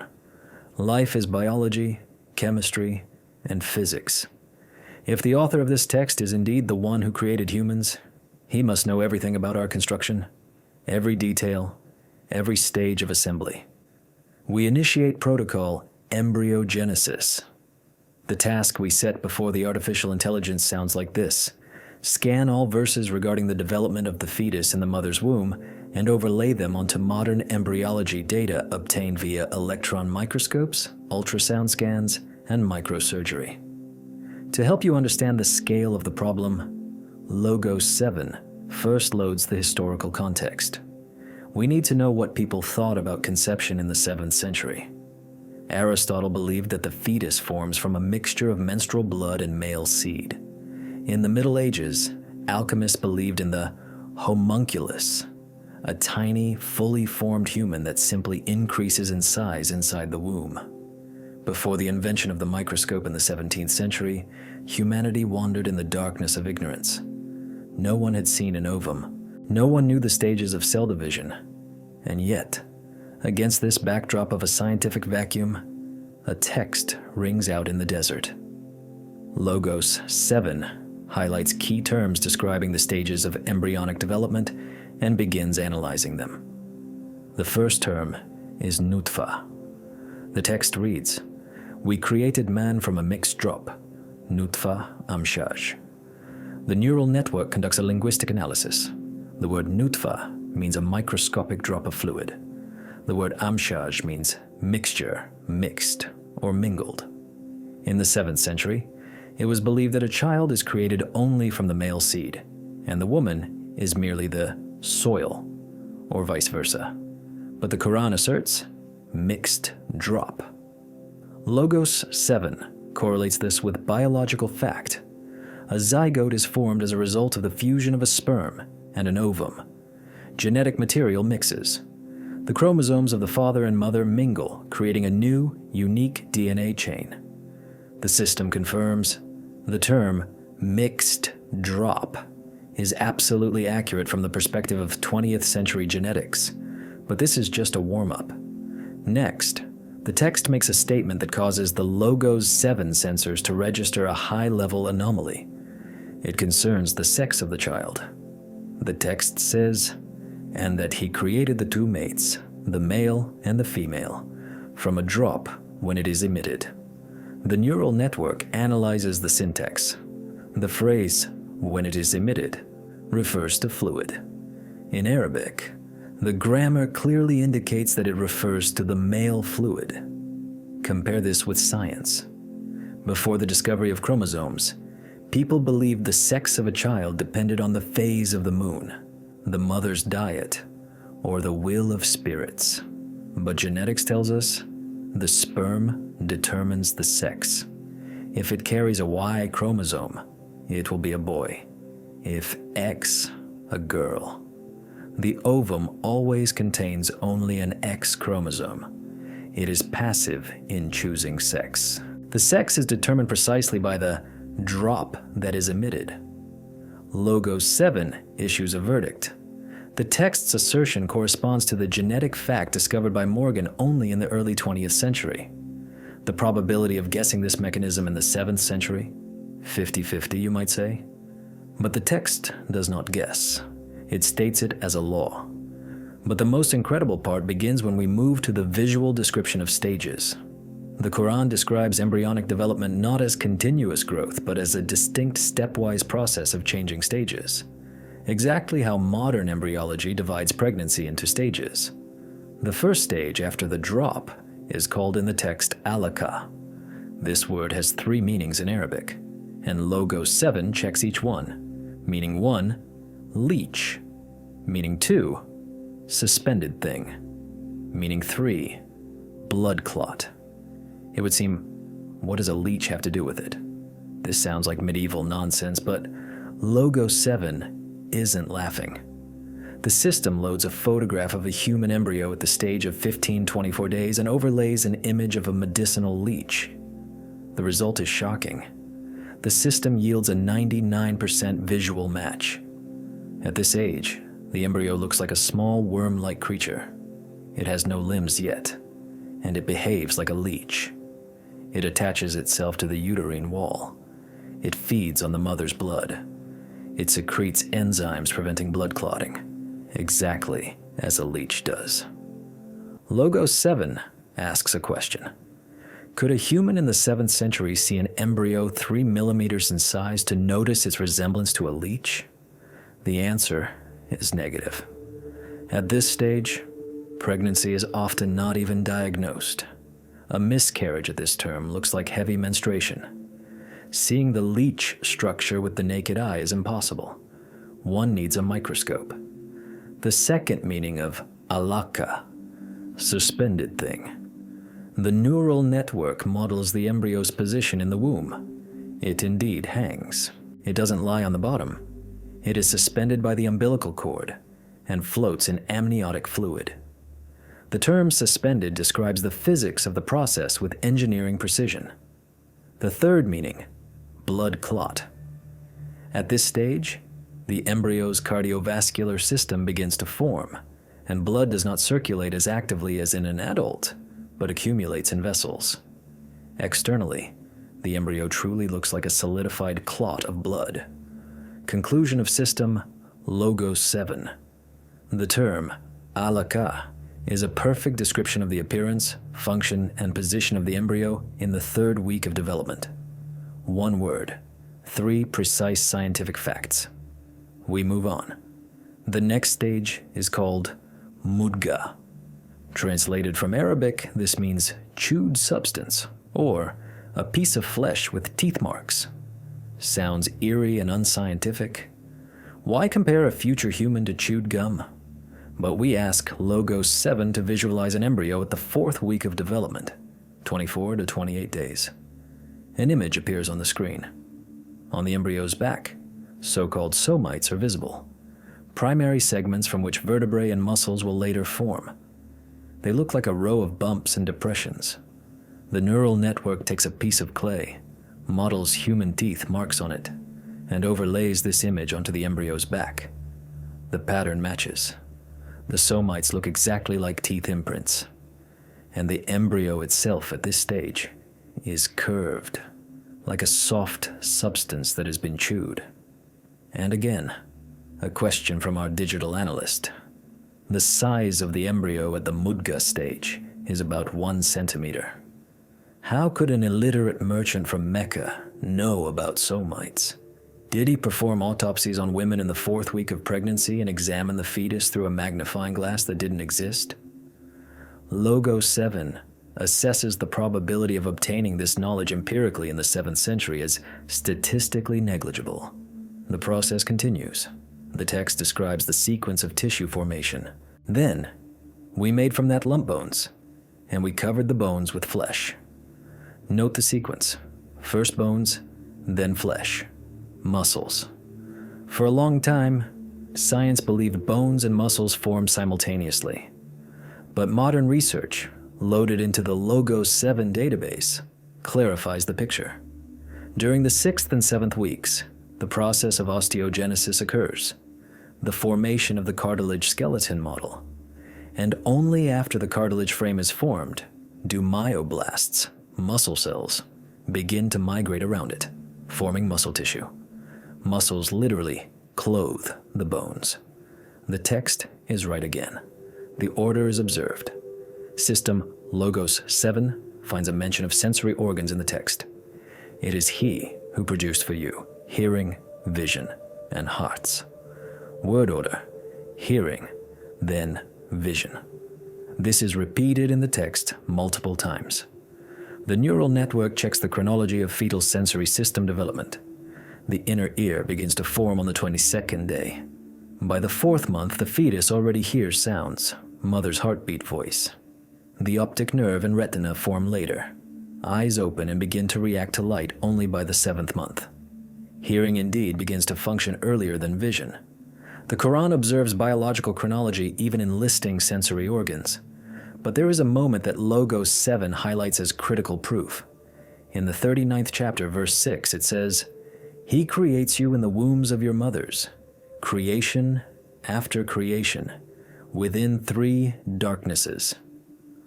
Life is biology, chemistry, and physics. If the author of this text is indeed the one who created humans, he must know everything about our construction, every detail, every stage of assembly. We initiate protocol embryogenesis. The task we set before the artificial intelligence sounds like this: scan all verses regarding the development of the fetus in the mother's womb and overlay them onto modern embryology data obtained via electron microscopes, ultrasound scans, and microsurgery. To help you understand the scale of the problem, Logos 7 first loads the historical context. We need to know what people thought about conception in the 7th century. Aristotle believed that the fetus forms from a mixture of menstrual blood and male seed. In the Middle Ages, alchemists believed in the homunculus, a tiny, fully formed human that simply increases in size inside the womb. Before the invention of the microscope in the 17th century, humanity wandered in the darkness of ignorance. No one had seen an ovum. No one knew the stages of cell division. And yet, against this backdrop of a scientific vacuum, a text rings out in the desert. Logos 7 highlights key terms describing the stages of embryonic development and begins analyzing them. The first term is nutfa. The text reads, "We created man from a mixed drop, nutfa amshaj." The neural network conducts a linguistic analysis. The word nutfa means a microscopic drop of fluid. The word amshaj means mixture, mixed, or mingled. In the 7th century, it was believed that a child is created only from the male seed, and the woman is merely the soil, or vice versa. But the Quran asserts mixed drop. Logos 7 correlates this with biological fact. A zygote is formed as a result of the fusion of a sperm and an ovum. Genetic material mixes. The chromosomes of the father and mother mingle, creating a new, unique DNA chain. The system confirms the term mixed drop is absolutely accurate from the perspective of 20th century genetics, but this is just a warm-up. Next, the text makes a statement that causes the Logos 7 sensors to register a high-level anomaly. It concerns the sex of the child. The text says, "And that he created the two mates, the male and the female, from a drop when it is emitted." The neural network analyzes the syntax. The phrase, "when it is emitted," refers to fluid. In Arabic, the grammar clearly indicates that it refers to the male fluid. Compare this with science. Before the discovery of chromosomes, people believed the sex of a child depended on the phase of the moon, the mother's diet, or the will of spirits. But genetics tells us the sperm determines the sex. If it carries a Y chromosome, it will be a boy. If X, a girl. The ovum always contains only an X chromosome. It is passive in choosing sex. The sex is determined precisely by the drop that is emitted. Logos 7 issues a verdict. The text's assertion corresponds to the genetic fact discovered by Morgan only in the early 20th century. The probability of guessing this mechanism in the 7th century? 50-50, you might say. But the text does not guess. It states it as a law. But the most incredible part begins when we move to the visual description of stages. The Quran describes embryonic development not as continuous growth, but as a distinct stepwise process of changing stages. Exactly how modern embryology divides pregnancy into stages. The first stage after the drop is called in the text alaka. This word has 3 meanings in Arabic, and Logos 7 checks each one. Meaning 1, leech. Meaning 2, suspended thing. Meaning 3, blood clot. It would seem, what does a leech have to do with it? This sounds like medieval nonsense, but Logos 7 isn't laughing. The system loads a photograph of a human embryo at the stage of 15-24 days and overlays an image of a medicinal leech. The result is shocking. The system yields a 99% visual match. At this age, the embryo looks like a small worm-like creature. It has no limbs yet, and it behaves like a leech. It attaches itself to the uterine wall. It feeds on the mother's blood. It secretes enzymes preventing blood clotting, exactly as a leech does. Logos 7 asks a question. Could a human in the 7th century see an embryo 3 millimeters in size to notice its resemblance to a leech? The answer is negative. At this stage, pregnancy is often not even diagnosed. A miscarriage at this term looks like heavy menstruation. Seeing the leech structure with the naked eye is impossible. One needs a microscope. The second meaning of alaka, suspended thing. The neural network models the embryo's position in the womb. It indeed hangs. It doesn't lie on the bottom. It is suspended by the umbilical cord and floats in amniotic fluid. The term suspended describes the physics of the process with engineering precision. The third meaning, blood clot. At this stage, the embryo's cardiovascular system begins to form, and blood does not circulate as actively as in an adult, but accumulates in vessels. Externally, the embryo truly looks like a solidified clot of blood. Conclusion of system, Logos 7. The term, alaka, is a perfect description of the appearance, function, and position of the embryo in the 3rd week of development. One word, 3 precise scientific facts. We move on. The next stage is called mudga. Translated from Arabic, this means chewed substance, or a piece of flesh with teeth marks. Sounds eerie and unscientific. Why compare a future human to chewed gum? But we ask Logos 7 to visualize an embryo at the 4th week of development, 24 to 28 days. An image appears on the screen. On the embryo's back, so-called somites are visible, primary segments from which vertebrae and muscles will later form. They look like a row of bumps and depressions. The neural network takes a piece of clay, models human teeth marks on it, and overlays this image onto the embryo's back. The pattern matches. The somites look exactly like teeth imprints, and the embryo itself at this stage is curved, like a soft substance that has been chewed. And again, a question from our digital analyst. The size of the embryo at the mudga stage is about 1 centimeter. How could an illiterate merchant from Mecca know about somites? Did he perform autopsies on women in the 4th week of pregnancy and examine the fetus through a magnifying glass that didn't exist? Logos 7 assesses the probability of obtaining this knowledge empirically in the 7th century as statistically negligible. The process continues. The text describes the sequence of tissue formation. Then, we made from that lump bones, and we covered the bones with flesh. Note the sequence. First bones, then flesh. muscles. For a long time, science believed bones and muscles form simultaneously. But modern research, loaded into the Logos 7 database, clarifies the picture. During the 6th and 7th weeks, the process of osteogenesis occurs, the formation of the cartilage skeleton model. And only after the cartilage frame is formed do myoblasts, muscle cells, begin to migrate around it, forming muscle tissue. Muscles literally clothe the bones. The text is right again. The order is observed. System Logos 7 finds a mention of sensory organs in the text. It is he who produced for you hearing, vision, and hearts. Word order, hearing, then vision. This is repeated in the text multiple times. The neural network checks the chronology of fetal sensory system development. The inner ear begins to form on the 22nd day. By the 4th month, the fetus already hears sounds, mother's heartbeat voice. The optic nerve and retina form later. Eyes open and begin to react to light only by the 7th month. Hearing indeed begins to function earlier than vision. The Quran observes biological chronology even in listing sensory organs. But there is a moment that Logos 7 highlights as critical proof. In the 39th chapter, verse 6, it says, "He creates you in the wombs of your mothers, creation after creation, within 3 darknesses."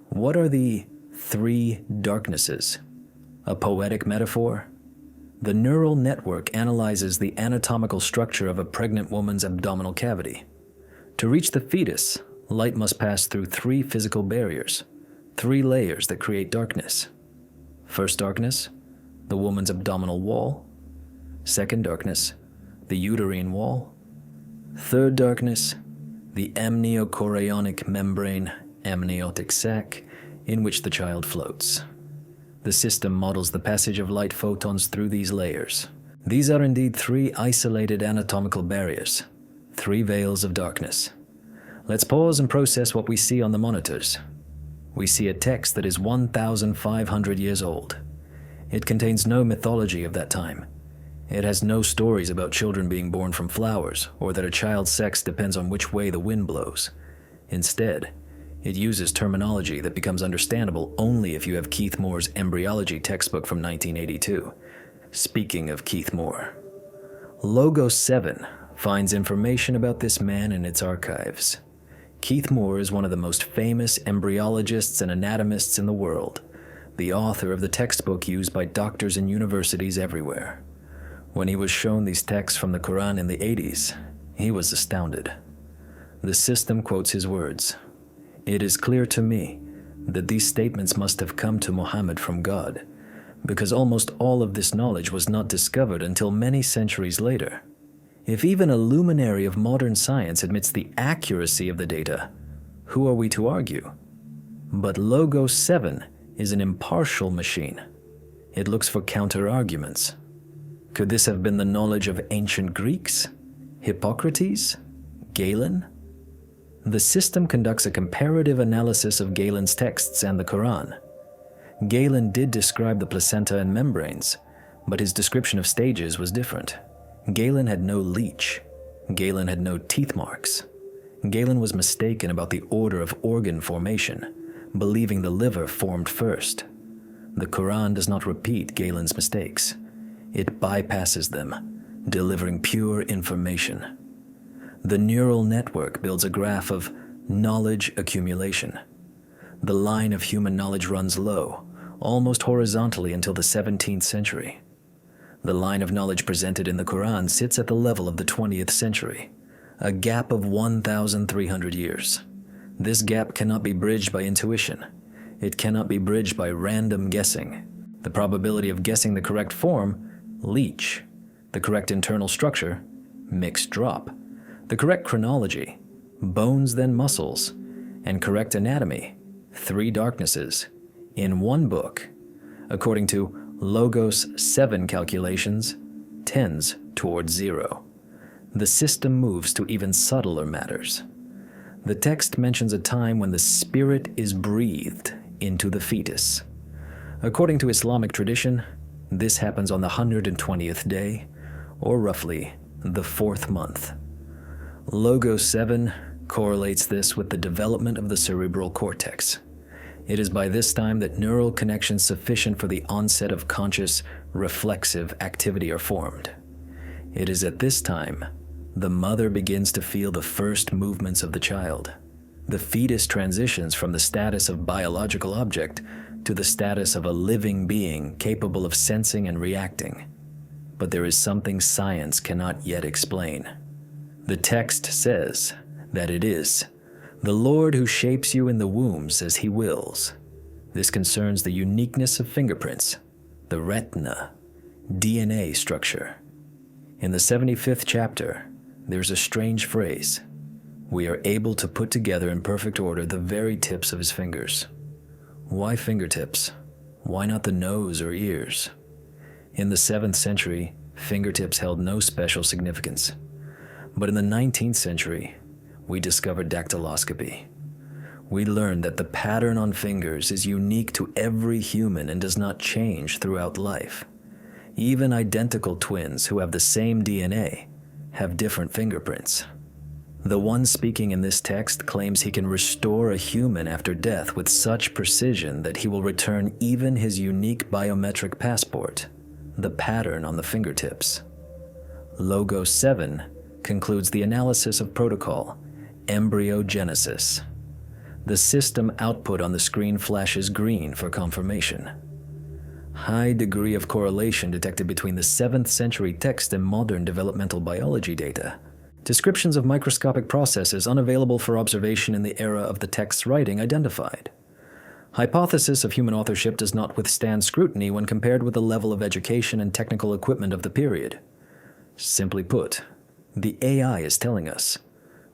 What are the 3 darknesses? A poetic metaphor? The neural network analyzes the anatomical structure of a pregnant woman's abdominal cavity. To reach the fetus, light must pass through 3 physical barriers, 3 layers that create darkness. First darkness, the woman's abdominal wall. Second darkness, the uterine wall. Third darkness, the amniochorionic membrane, amniotic sac, in which the child floats. The system models the passage of light photons through these layers. These are indeed 3 isolated anatomical barriers, 3 veils of darkness. Let's pause and process what we see on the monitors. We see a text that is 1,500 years old. It contains no mythology of that time. It has no stories about children being born from flowers or that a child's sex depends on which way the wind blows. Instead, it uses terminology that becomes understandable only if you have Keith Moore's embryology textbook from 1982. Speaking of Keith Moore, Logos 7 finds information about this man in its archives. Keith Moore is one of the most famous embryologists and anatomists in the world, the author of the textbook used by doctors in universities everywhere. When he was shown these texts from the Quran in the 80s, he was astounded. The system quotes his words, "It is clear to me that these statements must have come to Muhammad from God, because almost all of this knowledge was not discovered until many centuries later. If even a luminary of modern science admits the accuracy of the data, who are we to argue? But Logos 7 is an impartial machine. It looks for counter-arguments. Could this have been the knowledge of ancient Greeks? Hippocrates? Galen? The system conducts a comparative analysis of Galen's texts and the Quran. Galen did describe the placenta and membranes, but his description of stages was different. Galen had no leech. Galen had no teeth marks. Galen was mistaken about the order of organ formation, believing the liver formed first. The Quran does not repeat Galen's mistakes. It bypasses them, delivering pure information. The neural network builds a graph of knowledge accumulation. The line of human knowledge runs low, almost horizontally until the 17th century. The line of knowledge presented in the Quran sits at the level of the 20th century, a gap of 1,300 years. This gap cannot be bridged by intuition. It cannot be bridged by random guessing. The probability of guessing the correct form, leech. The correct internal structure, mixed drop. The correct chronology, bones then muscles. And correct anatomy, 3 darknesses, in one book, according to Logos 7 calculations, tends towards 0. The system moves to even subtler matters. The text mentions a time when the spirit is breathed into the fetus. According to Islamic tradition, this happens on the 120th day, or roughly the 4th month. Logos 7 correlates this with the development of the cerebral cortex. It is by this time that neural connections sufficient for the onset of conscious, reflexive activity are formed. It is at this time the mother begins to feel the first movements of the child. The fetus transitions from the status of biological object to the status of a living being capable of sensing and reacting. But there is something science cannot yet explain. The text says that it is the Lord who shapes you in the wombs as he wills. This concerns the uniqueness of fingerprints, the retina, DNA structure. In the 75th chapter, there's a strange phrase. We are able to put together in perfect order the very tips of his fingers. Why fingertips? Why not the nose or ears? In the 7th century, fingertips held no special significance. But in the 19th century, we discovered dactyloscopy. We learned that the pattern on fingers is unique to every human and does not change throughout life. Even identical twins who have the same DNA have different fingerprints. The one speaking in this text claims he can restore a human after death with such precision that he will return even his unique biometric passport, the pattern on the fingertips. Logos 7 concludes the analysis of protocol, embryogenesis. The system output on the screen flashes green for confirmation. High degree of correlation detected between the 7th century text and modern developmental biology data. Descriptions of microscopic processes unavailable for observation in the era of the text's writing identified. Hypothesis of human authorship does not withstand scrutiny when compared with the level of education and technical equipment of the period. Simply put, the AI is telling us,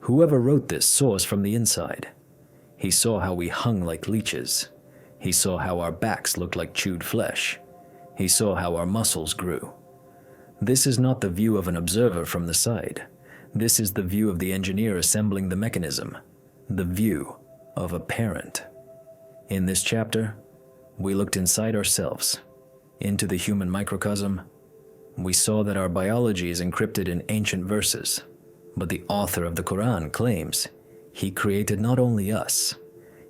whoever wrote this saw us from the inside. He saw how we hung like leeches. He saw how our backs looked like chewed flesh. He saw how our muscles grew. This is not the view of an observer from the side. This is the view of the engineer assembling the mechanism, the view of a parent. In this chapter, we looked inside ourselves, into the human microcosm. We saw that our biology is encrypted in ancient verses, but the author of the Quran claims he created not only us,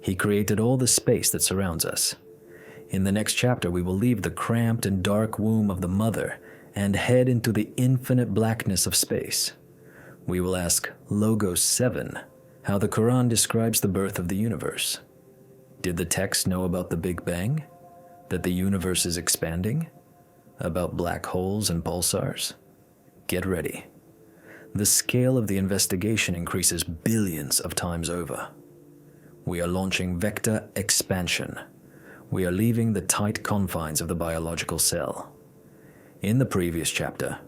he created all the space that surrounds us. In the next chapter, we will leave the cramped and dark womb of the mother and head into the infinite blackness of space. We will ask Logos 7 how the Quran describes the birth of the universe. Did the text know about the Big Bang? That the universe is expanding? About black holes and pulsars? Get ready. The scale of the investigation increases billions of times over. We are launching vector expansion. We are leaving the tight confines of the biological cell. In the previous chapter,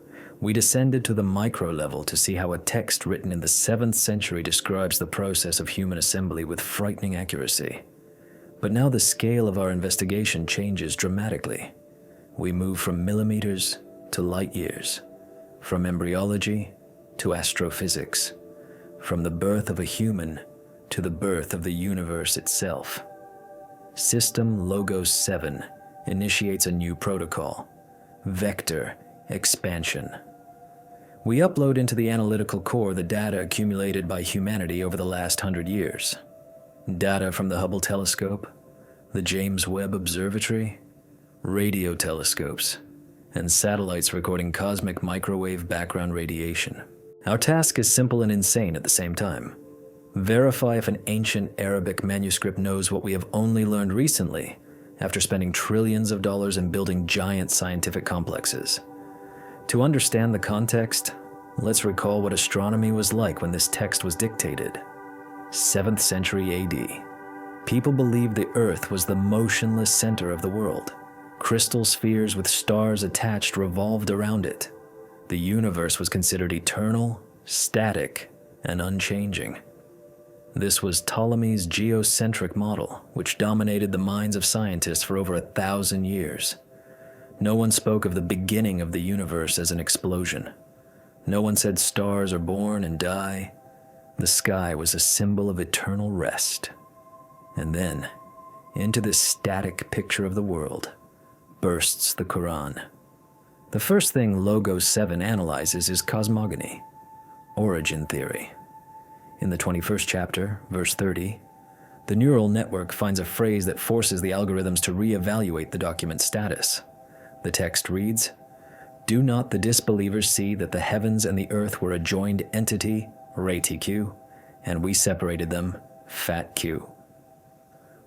we descended to the micro level to see how a text written in the 7th century describes the process of human assembly with frightening accuracy. But now the scale of our investigation changes dramatically. We move from millimeters to light years, from embryology to astrophysics, from the birth of a human to the birth of the universe itself. System Logos 7 initiates a new protocol, vector expansion. We upload into the analytical core the data accumulated by humanity over the last 100 years. Data from the Hubble telescope, the James Webb Observatory, radio telescopes, and satellites recording cosmic microwave background radiation. Our task is simple and insane at the same time. Verify if an ancient Arabic manuscript knows what we have only learned recently after spending trillions of dollars and building giant scientific complexes. To understand the context, let's recall what astronomy was like when this text was dictated. 7th century AD. People believed the Earth was the motionless center of the world. Crystal spheres with stars attached revolved around it. The universe was considered eternal, static, and unchanging. This was Ptolemy's geocentric model, which dominated the minds of scientists for over 1,000 years. No one spoke of the beginning of the universe as an explosion. No one said stars are born and die. The sky was a symbol of eternal rest. And then, into this static picture of the world, bursts the Quran. The first thing Logos 7 analyzes is cosmogony, origin theory. In the 21st chapter, verse 30, the neural network finds a phrase that forces the algorithms to reevaluate the document's status. The text reads, "Do not the disbelievers see that the heavens and the earth were a joined entity, RATQ, and we separated them, FATQ."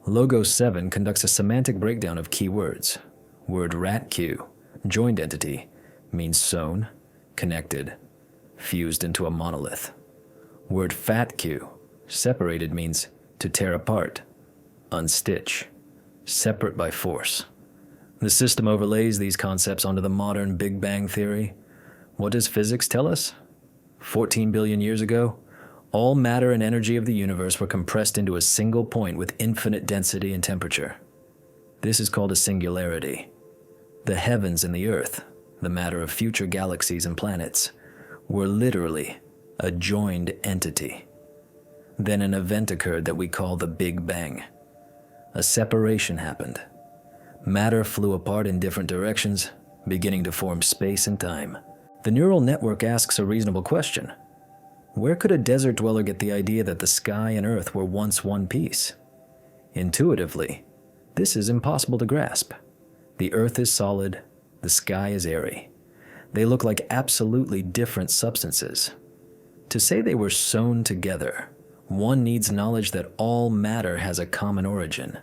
Logos 7 conducts a semantic breakdown of key words. Word RATQ, joined entity, means sewn, connected, fused into a monolith. Word FATQ, separated, means to tear apart, unstitch, separate by force. The system overlays these concepts onto the modern Big Bang theory. What does physics tell us? 14 billion years ago, all matter and energy of the universe were compressed into a single point with infinite density and temperature. This is called a singularity. The heavens and the earth, the matter of future galaxies and planets, were literally a joined entity. Then an event occurred that we call the Big Bang. A separation happened. Matter flew apart in different directions, beginning to form space and time. The neural network asks a reasonable question. Where could a desert dweller get the idea that the sky and earth were once one piece? Intuitively, this is impossible to grasp. The earth is solid, the sky is airy. They look like absolutely different substances. To say they were sewn together, one needs knowledge that all matter has a common origin.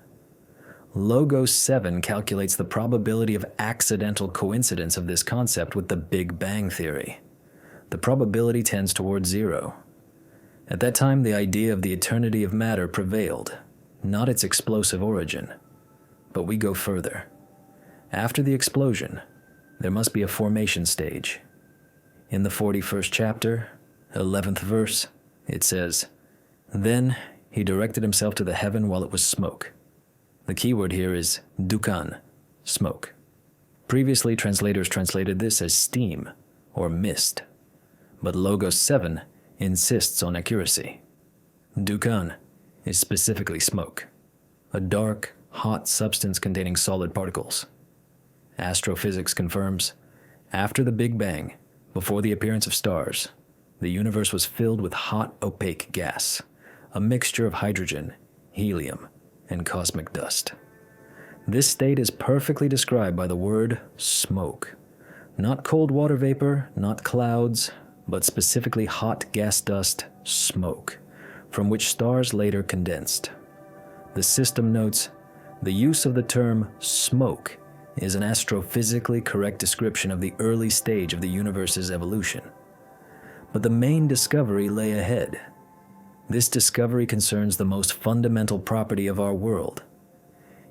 Logos 7 calculates the probability of accidental coincidence of this concept with the Big Bang theory. The probability tends towards 0. At that time, the idea of the eternity of matter prevailed, not its explosive origin. But we go further. After the explosion, there must be a formation stage. In the 41st chapter, 11th verse, it says, "Then he directed himself to the heaven while it was smoke." The key word here is dukan, smoke. Previously, translators translated this as steam or mist. But Logos 7 insists on accuracy. Dukan is specifically smoke, a dark, hot substance containing solid particles. Astrophysics confirms, after the Big Bang, before the appearance of stars, the universe was filled with hot, opaque gas, a mixture of hydrogen, helium, and cosmic dust. This state is perfectly described by the word smoke. Not cold water vapor, not clouds, but specifically hot gas dust, smoke, from which stars later condensed. The system notes, the use of the term smoke is an astrophysically correct description of the early stage of the universe's evolution. But the main discovery lay ahead. This discovery concerns the most fundamental property of our world.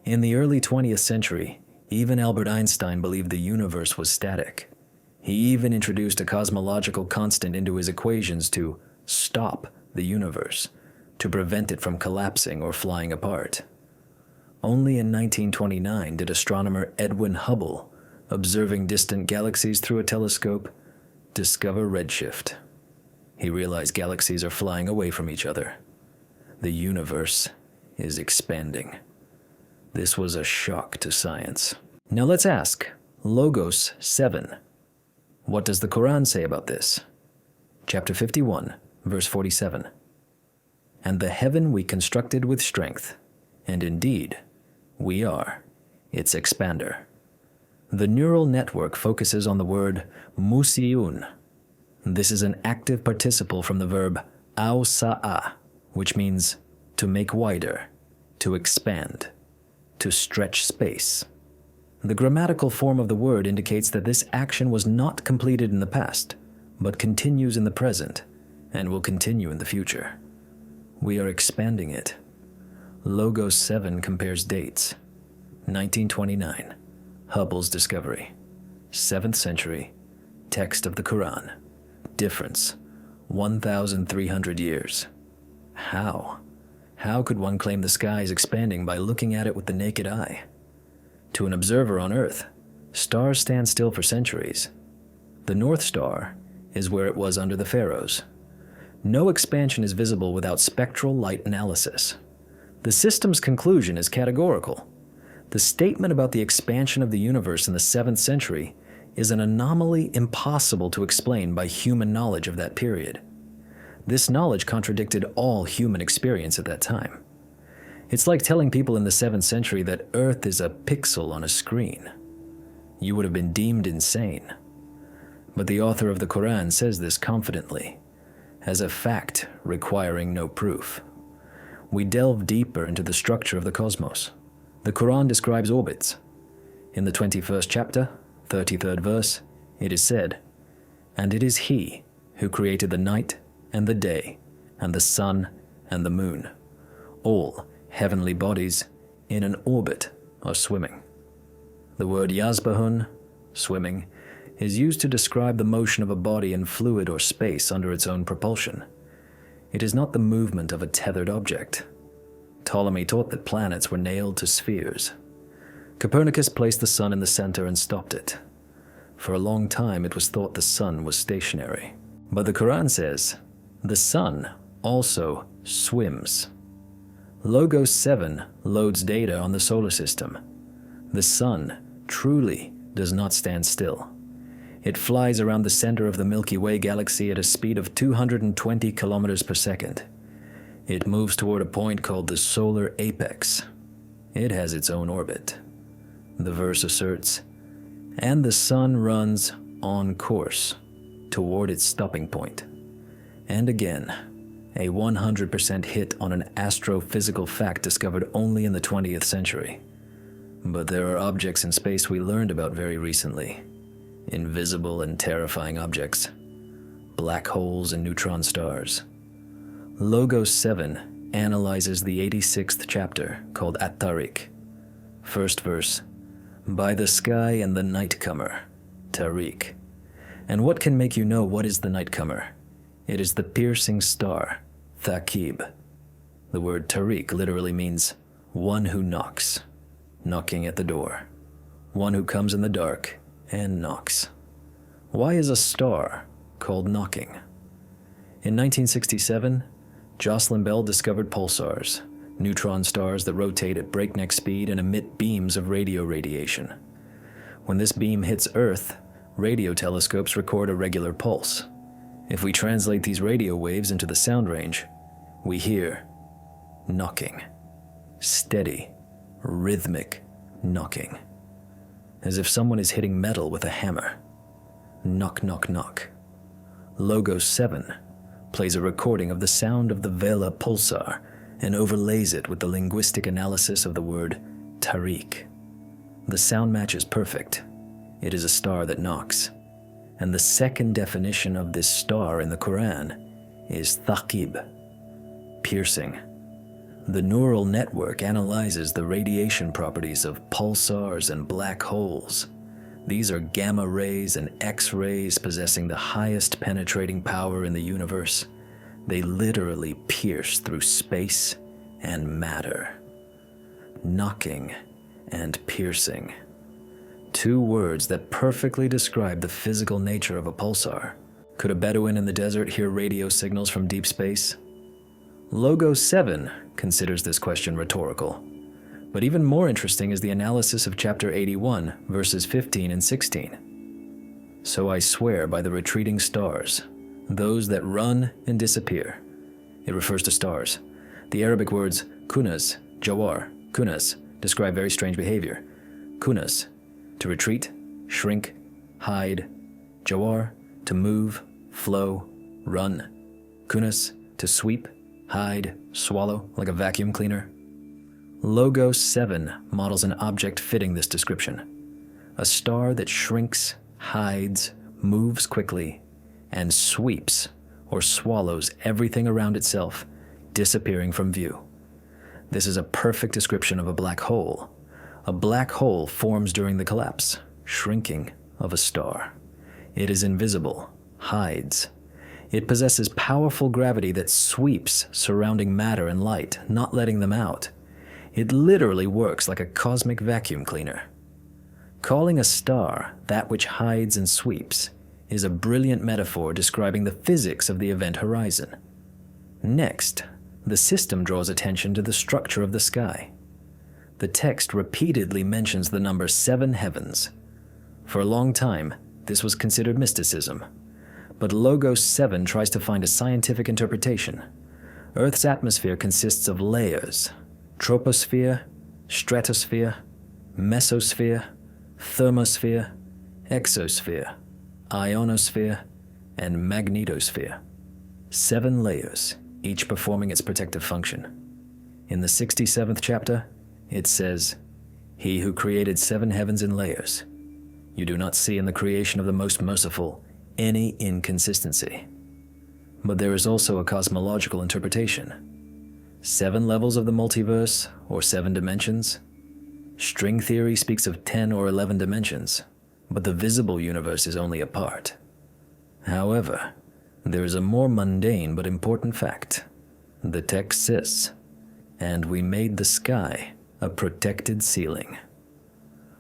In the early 20th century, even Albert Einstein believed the universe was static. He even introduced a cosmological constant into his equations to stop the universe, to prevent it from collapsing or flying apart. Only in 1929 did astronomer Edwin Hubble, observing distant galaxies through a telescope, discover redshift. He realized galaxies are flying away from each other. The universe is expanding. This was a shock to science. Now let's ask, Logos 7. What does the Quran say about this? Chapter 51, verse 47. "And the heaven we constructed with strength, and indeed, we are its expander." The neural network focuses on the word musiyun. This is an active participle from the verb awsa'a, which means to make wider, to expand, to stretch space. The grammatical form of the word indicates that this action was not completed in the past, but continues in the present, and will continue in the future. We are expanding it. Logos 7 compares dates. 1929, Hubble's discovery. 7th century, text of the Quran. Difference, 1,300 years. How? How could one claim the sky is expanding by looking at it with the naked eye? To an observer on Earth, stars stand still for centuries. The North Star is where it was under the pharaohs. No expansion is visible without spectral light analysis. The system's conclusion is categorical. The statement about the expansion of the universe in the 7th century is an anomaly impossible to explain by human knowledge of that period. This knowledge contradicted all human experience at that time. It's like telling people in the 7th century that Earth is a pixel on a screen. You would have been deemed insane. But the author of the Quran says this confidently, as a fact requiring no proof. We delve deeper into the structure of the cosmos. The Quran describes orbits. In the 21st chapter, 33rd verse, it is said, "And it is He who created the night and the day, and the sun and the moon. All heavenly bodies in an orbit are swimming." The word yazbahun, swimming, is used to describe the motion of a body in fluid or space under its own propulsion. It is not the movement of a tethered object. Ptolemy taught that planets were nailed to spheres. Copernicus placed the sun in the center and stopped it. For a long time it was thought the sun was stationary. But the Quran says, the sun also swims. Logos 7 loads data on the solar system. The sun truly does not stand still. It flies around the center of the Milky Way galaxy at a speed of 220 kilometers per second. It moves toward a point called the solar apex. It has its own orbit. The verse asserts, "And the sun runs on course toward its stopping point." And again, a 100% hit on an astrophysical fact discovered only in the 20th century. But there are objects in space we learned about very recently. Invisible and terrifying objects. Black holes and neutron stars. Logos 7 analyzes the 86th chapter called At-Tariq. First verse, "By the sky and the night-comer, Tariq." And what can make you know what is the night-comer? It is the piercing star, Thaqib. The word Tariq literally means one who knocks, knocking at the door. One who comes in the dark and knocks. Why is a star called knocking? In 1967, Jocelyn Bell discovered pulsars, neutron stars that rotate at breakneck speed and emit beams of radio radiation. When this beam hits Earth, radio telescopes record a regular pulse. If we translate these radio waves into the sound range, we hear knocking. Steady, rhythmic knocking. As if someone is hitting metal with a hammer. Knock, knock, knock. Logos 7 plays a recording of the sound of the Vela pulsar and overlays it with the linguistic analysis of the word Tariq. The sound match is perfect. It is a star that knocks. And the second definition of this star in the Quran is Thaqib, piercing. The neural network analyzes the radiation properties of pulsars and black holes. These are gamma rays and X-rays possessing the highest penetrating power in the universe. They literally pierce through space and matter. Knocking and piercing. Two words that perfectly describe the physical nature of a pulsar. Could a Bedouin in the desert hear radio signals from deep space? Logos 7 considers this question rhetorical. But even more interesting is the analysis of chapter 81, verses 15 and 16. "So I swear by the retreating stars, those that run and disappear." It refers to stars. The Arabic words kunas, jawar, kunas describe very strange behavior. Kunas, to retreat, shrink, hide. Jawar, to move, flow, run. Kunas, to sweep, hide, swallow, like a vacuum cleaner. Logos 7 models an object fitting this description. A star that shrinks, hides, moves quickly, and sweeps or swallows everything around itself, disappearing from view. This is a perfect description of a black hole. A black hole forms during the collapse, shrinking of a star. It is invisible, hides. It possesses powerful gravity that sweeps surrounding matter and light, not letting them out. It literally works like a cosmic vacuum cleaner. Calling a star that which hides and sweeps is a brilliant metaphor describing the physics of the event horizon. Next, the system draws attention to the structure of the sky. The text repeatedly mentions the number 7 heavens. For a long time, This was considered mysticism. But Logos 7 tries to find a scientific interpretation. Earth's atmosphere consists of layers: troposphere, stratosphere, mesosphere, thermosphere, exosphere, ionosphere, and magnetosphere. 7 layers, each performing its protective function. In the 67th chapter, it says, "He who created 7 heavens in layers. You do not see in the creation of the Most Merciful any inconsistency." But there is also a cosmological interpretation. 7 levels of the multiverse, or 7 dimensions. String theory speaks of 10 or 11 dimensions, but the visible universe is only a part. However, there is a more mundane but important fact. The text says, "And we made the sky a protected ceiling."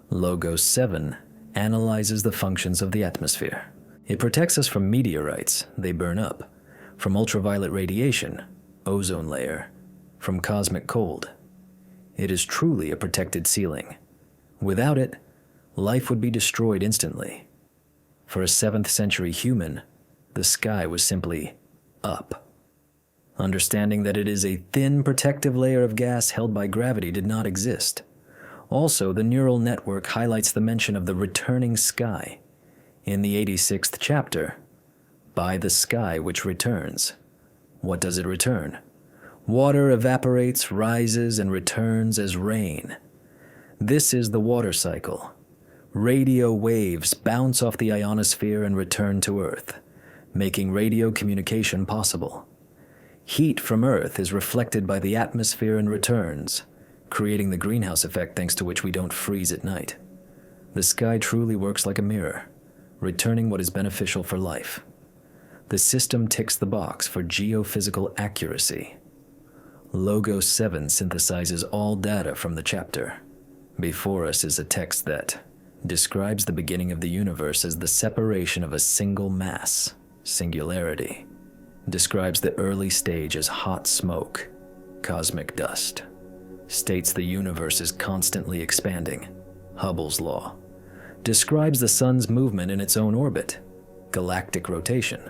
Logos 7 analyzes the functions of the atmosphere. It protects us from meteorites, they burn up, from ultraviolet radiation, ozone layer, from cosmic cold. It is truly a protected ceiling. Without it, life would be destroyed instantly. For a 7th century human, the sky was simply up. Understanding that it is a thin protective layer of gas held by gravity did not exist. Also, the neural network highlights the mention of the returning sky. In the 86th chapter, "By the sky which returns." What does it return? Water evaporates, rises, and returns as rain. This is the water cycle. Radio waves bounce off the ionosphere and return to Earth, making radio communication possible. Heat from Earth is reflected by the atmosphere and returns, creating the greenhouse effect thanks to which we don't freeze at night. The sky truly works like a mirror, returning what is beneficial for life. The system ticks the box for geophysical accuracy. Logos 7 synthesizes all data from the chapter. Before us is a text that describes the beginning of the universe as the separation of a single mass, singularity. Describes the early stage as hot smoke, cosmic dust. States the universe is constantly expanding, Hubble's law. Describes the sun's movement in its own orbit, galactic rotation.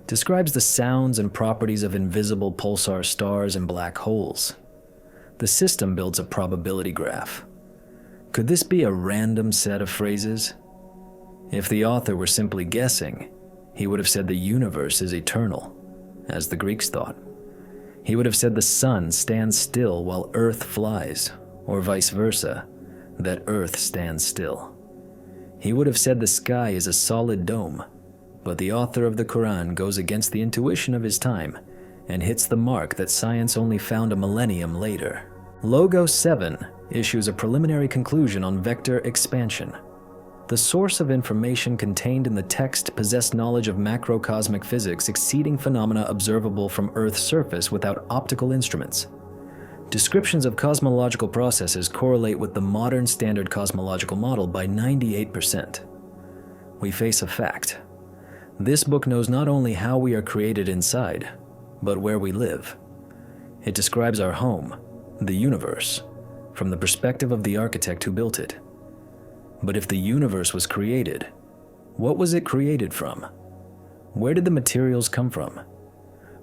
Describes the sounds and properties of invisible pulsar stars and black holes. The system builds a probability graph. Could this be a random set of phrases? If the author were simply guessing, he would have said the universe is eternal, as the Greeks thought. He would have said the sun stands still while Earth flies, or vice versa, that Earth stands still. He would have said the sky is a solid dome, but the author of the Quran goes against the intuition of his time and hits the mark that science only found a millennium later. Logos 7 issues a preliminary conclusion on vector expansion. The source of information contained in the text possessed knowledge of macrocosmic physics exceeding phenomena observable from Earth's surface without optical instruments. Descriptions of cosmological processes correlate with the modern standard cosmological model by 98%. We face a fact. This book knows not only how we are created inside, but where we live. It describes our home, the universe, from the perspective of the architect who built it. But if the universe was created, what was it created from? Where did the materials come from?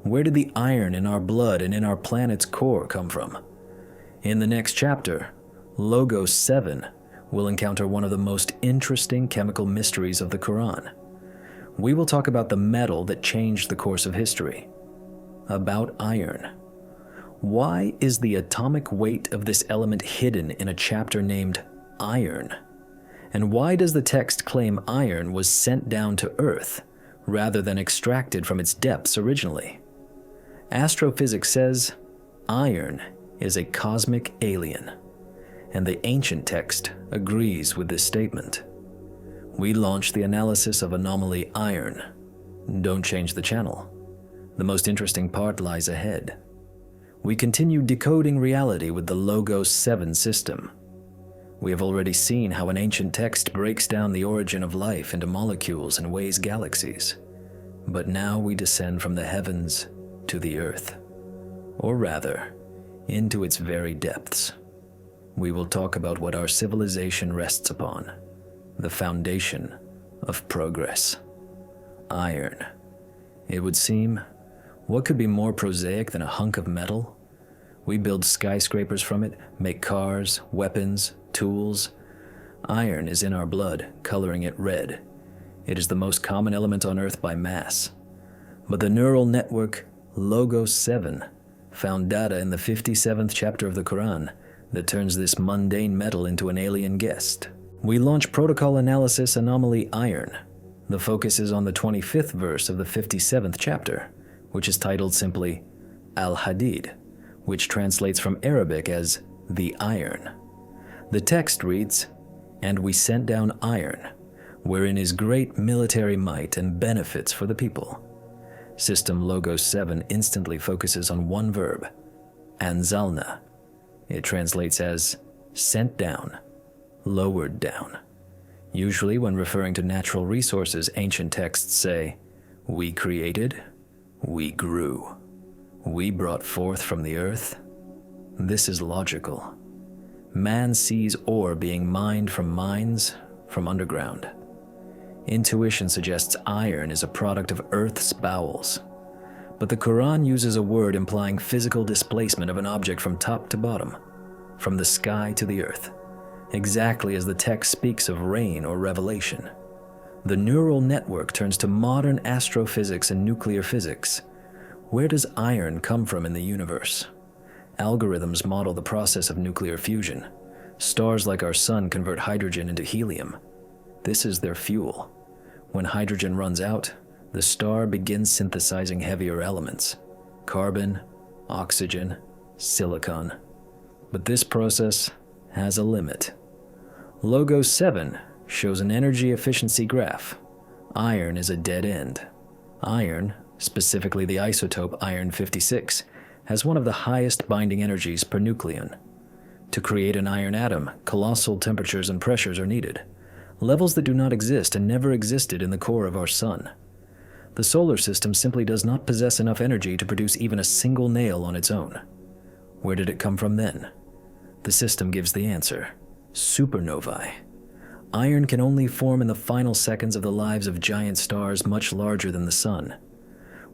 Where did the iron in our blood and in our planet's core come from? In the next chapter, Logos 7 will encounter one of the most interesting chemical mysteries of the Quran. We will talk about the metal that changed the course of history, about iron. Why is the atomic weight of this element hidden in a chapter named Iron? And why does the text claim iron was sent down to Earth rather than extracted from its depths originally? Astrophysics says iron is a cosmic alien, and the ancient text agrees with this statement. We launch the analysis of anomaly iron. Don't change the channel. The most interesting part lies ahead. We continue decoding reality with the Logos 7 system. We have already seen how an ancient text breaks down the origin of life into molecules and weighs galaxies. But now we descend from the heavens to the earth, or rather, into its very depths. We will talk about what our civilization rests upon, the foundation of progress. Iron. It would seem, what could be more prosaic than a hunk of metal? We build skyscrapers from it, make cars, weapons, tools. Iron is in our blood, coloring it red. It is the most common element on Earth by mass. But the neural network Logos 7 found data in the 57th chapter of the Quran that turns this mundane metal into an alien guest. We launch protocol analysis anomaly iron. The focus is on the 25th verse of the 57th chapter, which is titled simply Al-Hadid, which translates from Arabic as the iron. The text reads, "And we sent down iron, wherein is great military might and benefits for the people." System Logos 7 instantly focuses on one verb, anzalna. It translates as sent down, lowered down. Usually when referring to natural resources, ancient texts say, "We created, we grew, we brought forth from the earth." This is logical. Man sees ore being mined from mines, from underground. Intuition suggests iron is a product of Earth's bowels. But the Quran uses a word implying physical displacement of an object from top to bottom, from the sky to the earth, exactly as the text speaks of rain or revelation. The neural network turns to modern astrophysics and nuclear physics. Where does iron come from in the universe? Algorithms model the process of nuclear fusion. Stars like our sun convert hydrogen into helium. This is their fuel. When hydrogen runs out, the star begins synthesizing heavier elements: carbon, oxygen, silicon. But this process has a limit. Logos 7 shows an energy efficiency graph. Iron is a dead end. Iron, specifically the isotope iron 56, has one of the highest binding energies per nucleon. To create an iron atom, colossal temperatures and pressures are needed, levels that do not exist and never existed in the core of our sun. The solar system simply does not possess enough energy to produce even a single nail on its own. Where did it come from then? The system gives the answer: supernovae. Iron can only form in the final seconds of the lives of giant stars much larger than the sun.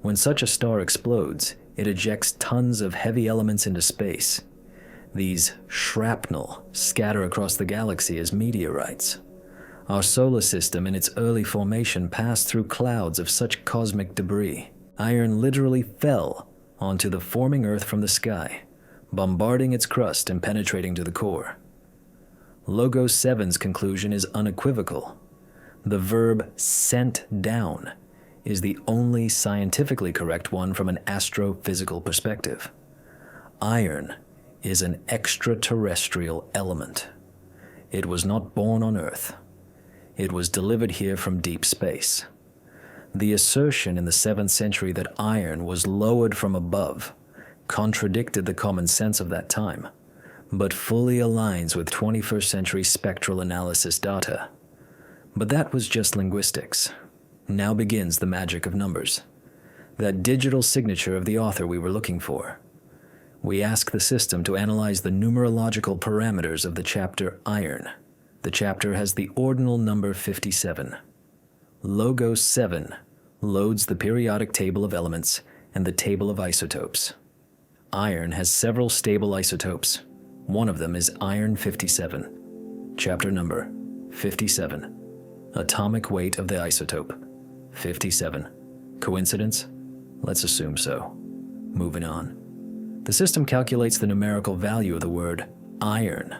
When such a star explodes, it ejects tons of heavy elements into space. These shrapnel scatter across the galaxy as meteorites. Our solar system in its early formation passed through clouds of such cosmic debris. Iron literally fell onto the forming Earth from the sky, bombarding its crust and penetrating to the core. Logos 7's conclusion is unequivocal. The verb sent down is the only scientifically correct one from an astrophysical perspective. Iron is an extraterrestrial element. It was not born on Earth. It was delivered here from deep space. The assertion in the 7th century that iron was lowered from above contradicted the common sense of that time, but fully aligns with 21st century spectral analysis data. But that was just linguistics. Now begins the magic of numbers, that digital signature of the author we were looking for. We ask the system to analyze the numerological parameters of the chapter Iron. The chapter has the ordinal number 57. Logos 7 loads the periodic table of elements and the table of isotopes. Iron has several stable isotopes. One of them is iron 57. Chapter number 57. Atomic weight of the isotope 57. Coincidence? Let's assume so. Moving on. The system calculates the numerical value of the word iron,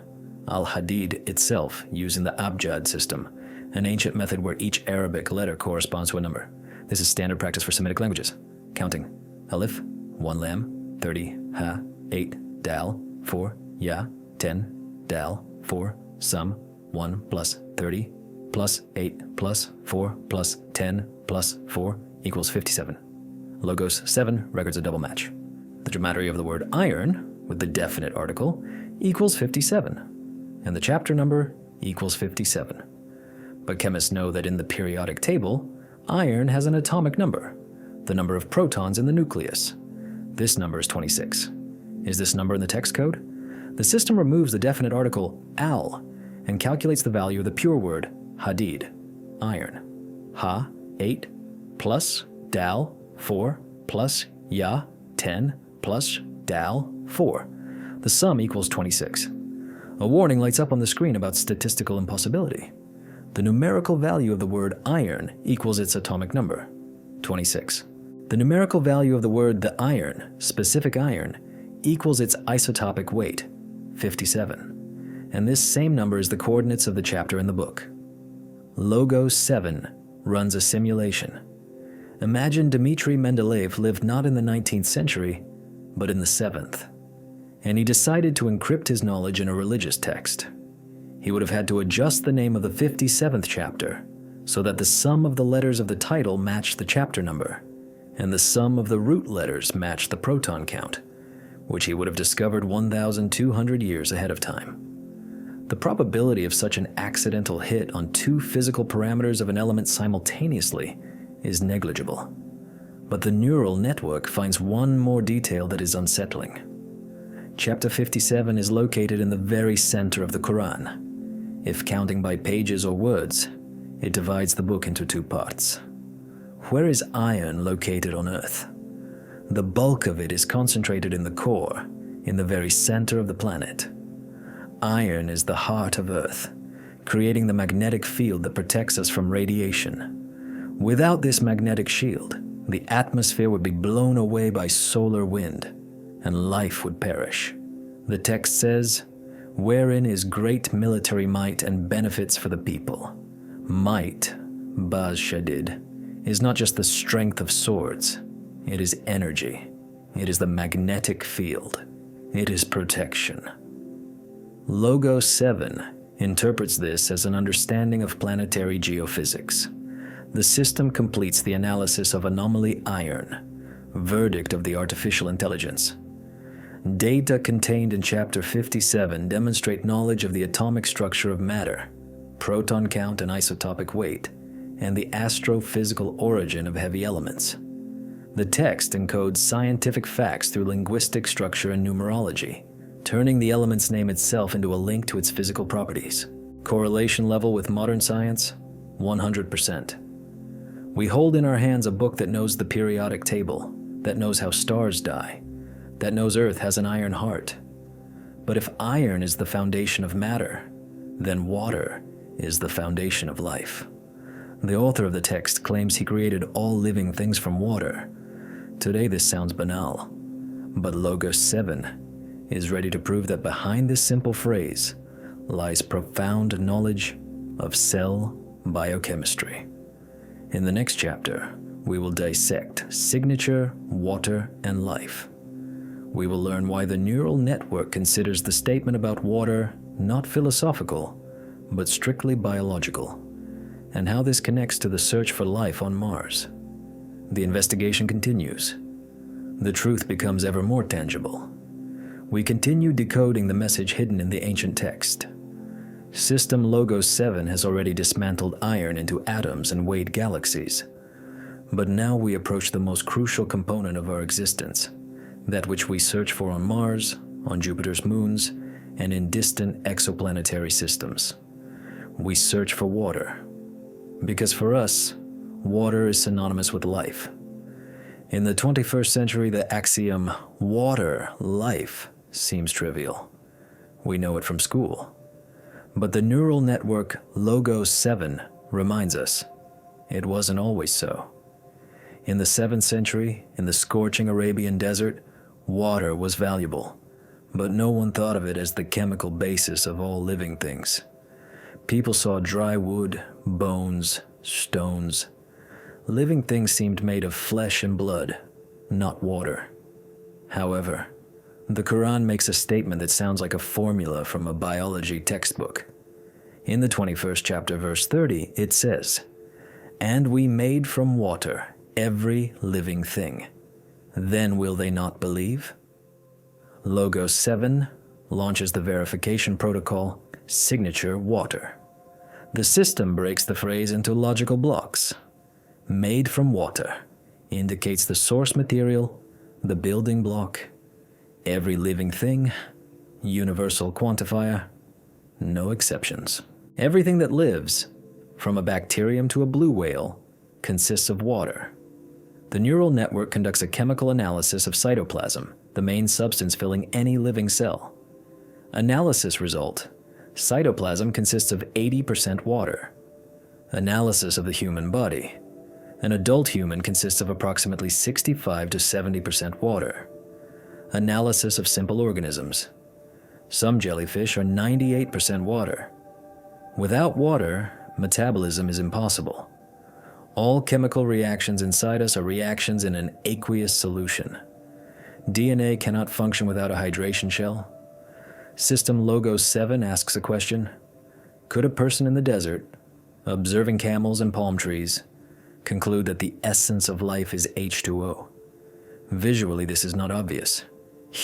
Al-Hadid itself, using the Abjad system, an ancient method where each Arabic letter corresponds to a number. This is standard practice for Semitic languages. Counting: Alif, 1 lam, 30, ha, 8, dal, 4, ya, 10, dal, 4, sum, 1 plus 30, plus 8 plus 4 plus 10 plus 4 equals 57. Logos 7 records a double match. The gematria of the word iron, with the definite article, equals 57. And the chapter number equals 57. But chemists know that in the periodic table, iron has an atomic number, the number of protons in the nucleus. This number is 26. Is this number in the text code? The system removes the definite article al and calculates the value of the pure word hadid, iron. Ha, 8, plus Dal, 4, plus Ya, 10, plus Dal, 4. The sum equals 26. A warning lights up on the screen about statistical impossibility. The numerical value of the word iron equals its atomic number, 26. The numerical value of the word the iron, specific iron, equals its isotopic weight, 57. And this same number is the coordinates of the chapter in the book. Logos 7 runs a simulation. Imagine Dmitri Mendeleev lived not in the 19th century, but in the 7th. And he decided to encrypt his knowledge in a religious text. He would have had to adjust the name of the 57th chapter so that the sum of the letters of the title matched the chapter number, and the sum of the root letters matched the proton count, which he would have discovered 1,200 years ahead of time. The probability of such an accidental hit on two physical parameters of an element simultaneously is negligible. But the neural network finds one more detail that is unsettling. Chapter 57 is located in the very center of the Quran. If counting by pages or words, it divides the book into two parts. Where is iron located on Earth? The bulk of it is concentrated in the core, in the very center of the planet. Iron is the heart of Earth, creating the magnetic field that protects us from radiation. Without this magnetic shield, the atmosphere would be blown away by solar wind, and life would perish. The text says, "Wherein is great military might and benefits for the people." Might, Baz Shadid, is not just the strength of swords. It is energy. It is the magnetic field. It is protection. Logos 7 interprets this as an understanding of planetary geophysics. The system completes the analysis of anomaly iron, verdict of the artificial intelligence. Data contained in Chapter 57 demonstrate knowledge of the atomic structure of matter, proton count and isotopic weight, and the astrophysical origin of heavy elements. The text encodes scientific facts through linguistic structure and numerology, turning the element's name itself into a link to its physical properties. Correlation level with modern science, 100%. We hold in our hands a book that knows the periodic table, that knows how stars die, that knows Earth has an iron heart. But if iron is the foundation of matter, then water is the foundation of life. The author of the text claims he created all living things from water. Today this sounds banal, but Logos 7 is ready to prove that behind this simple phrase lies profound knowledge of cell biochemistry. In the next chapter, we will dissect signature, water, and life. We will learn why the neural network considers the statement about water not philosophical, but strictly biological, and how this connects to the search for life on Mars. The investigation continues. The truth becomes ever more tangible. We continue decoding the message hidden in the ancient text. System Logos 7 has already dismantled iron into atoms and weighed galaxies. But now we approach the most crucial component of our existence, that which we search for on Mars, on Jupiter's moons, and in distant exoplanetary systems. We search for water. Because for us, water is synonymous with life. In the 21st century, the axiom, water, life, seems trivial. We know it from school. But the neural network Logos 7 reminds us it wasn't always so. In the 7th century, in the scorching Arabian desert, water was valuable, but no one thought of it as the chemical basis of all living things. People saw dry wood, bones, stones. Living things seemed made of flesh and blood, not water. However, the Quran makes a statement that sounds like a formula from a biology textbook. In the 21st chapter, verse 30, it says, "And we made from water every living thing. Then will they not believe?" Logos 7 launches the verification protocol, signature water. The system breaks the phrase into logical blocks. Made from water indicates the source material, the building block, every living thing, universal quantifier, no exceptions. Everything that lives, from a bacterium to a blue whale, consists of water. The neural network conducts a chemical analysis of cytoplasm, the main substance filling any living cell. Analysis result: cytoplasm consists of 80% water. Analysis of the human body: an adult human consists of approximately 65 to 70% water. Analysis of simple organisms: some jellyfish are 98% water. Without water, metabolism is impossible. All chemical reactions inside us are reactions in an aqueous solution. DNA cannot function without a hydration shell. System Logos 7 asks a question: could a person in the desert, observing camels and palm trees, conclude that the essence of life is H2O? Visually, this is not obvious.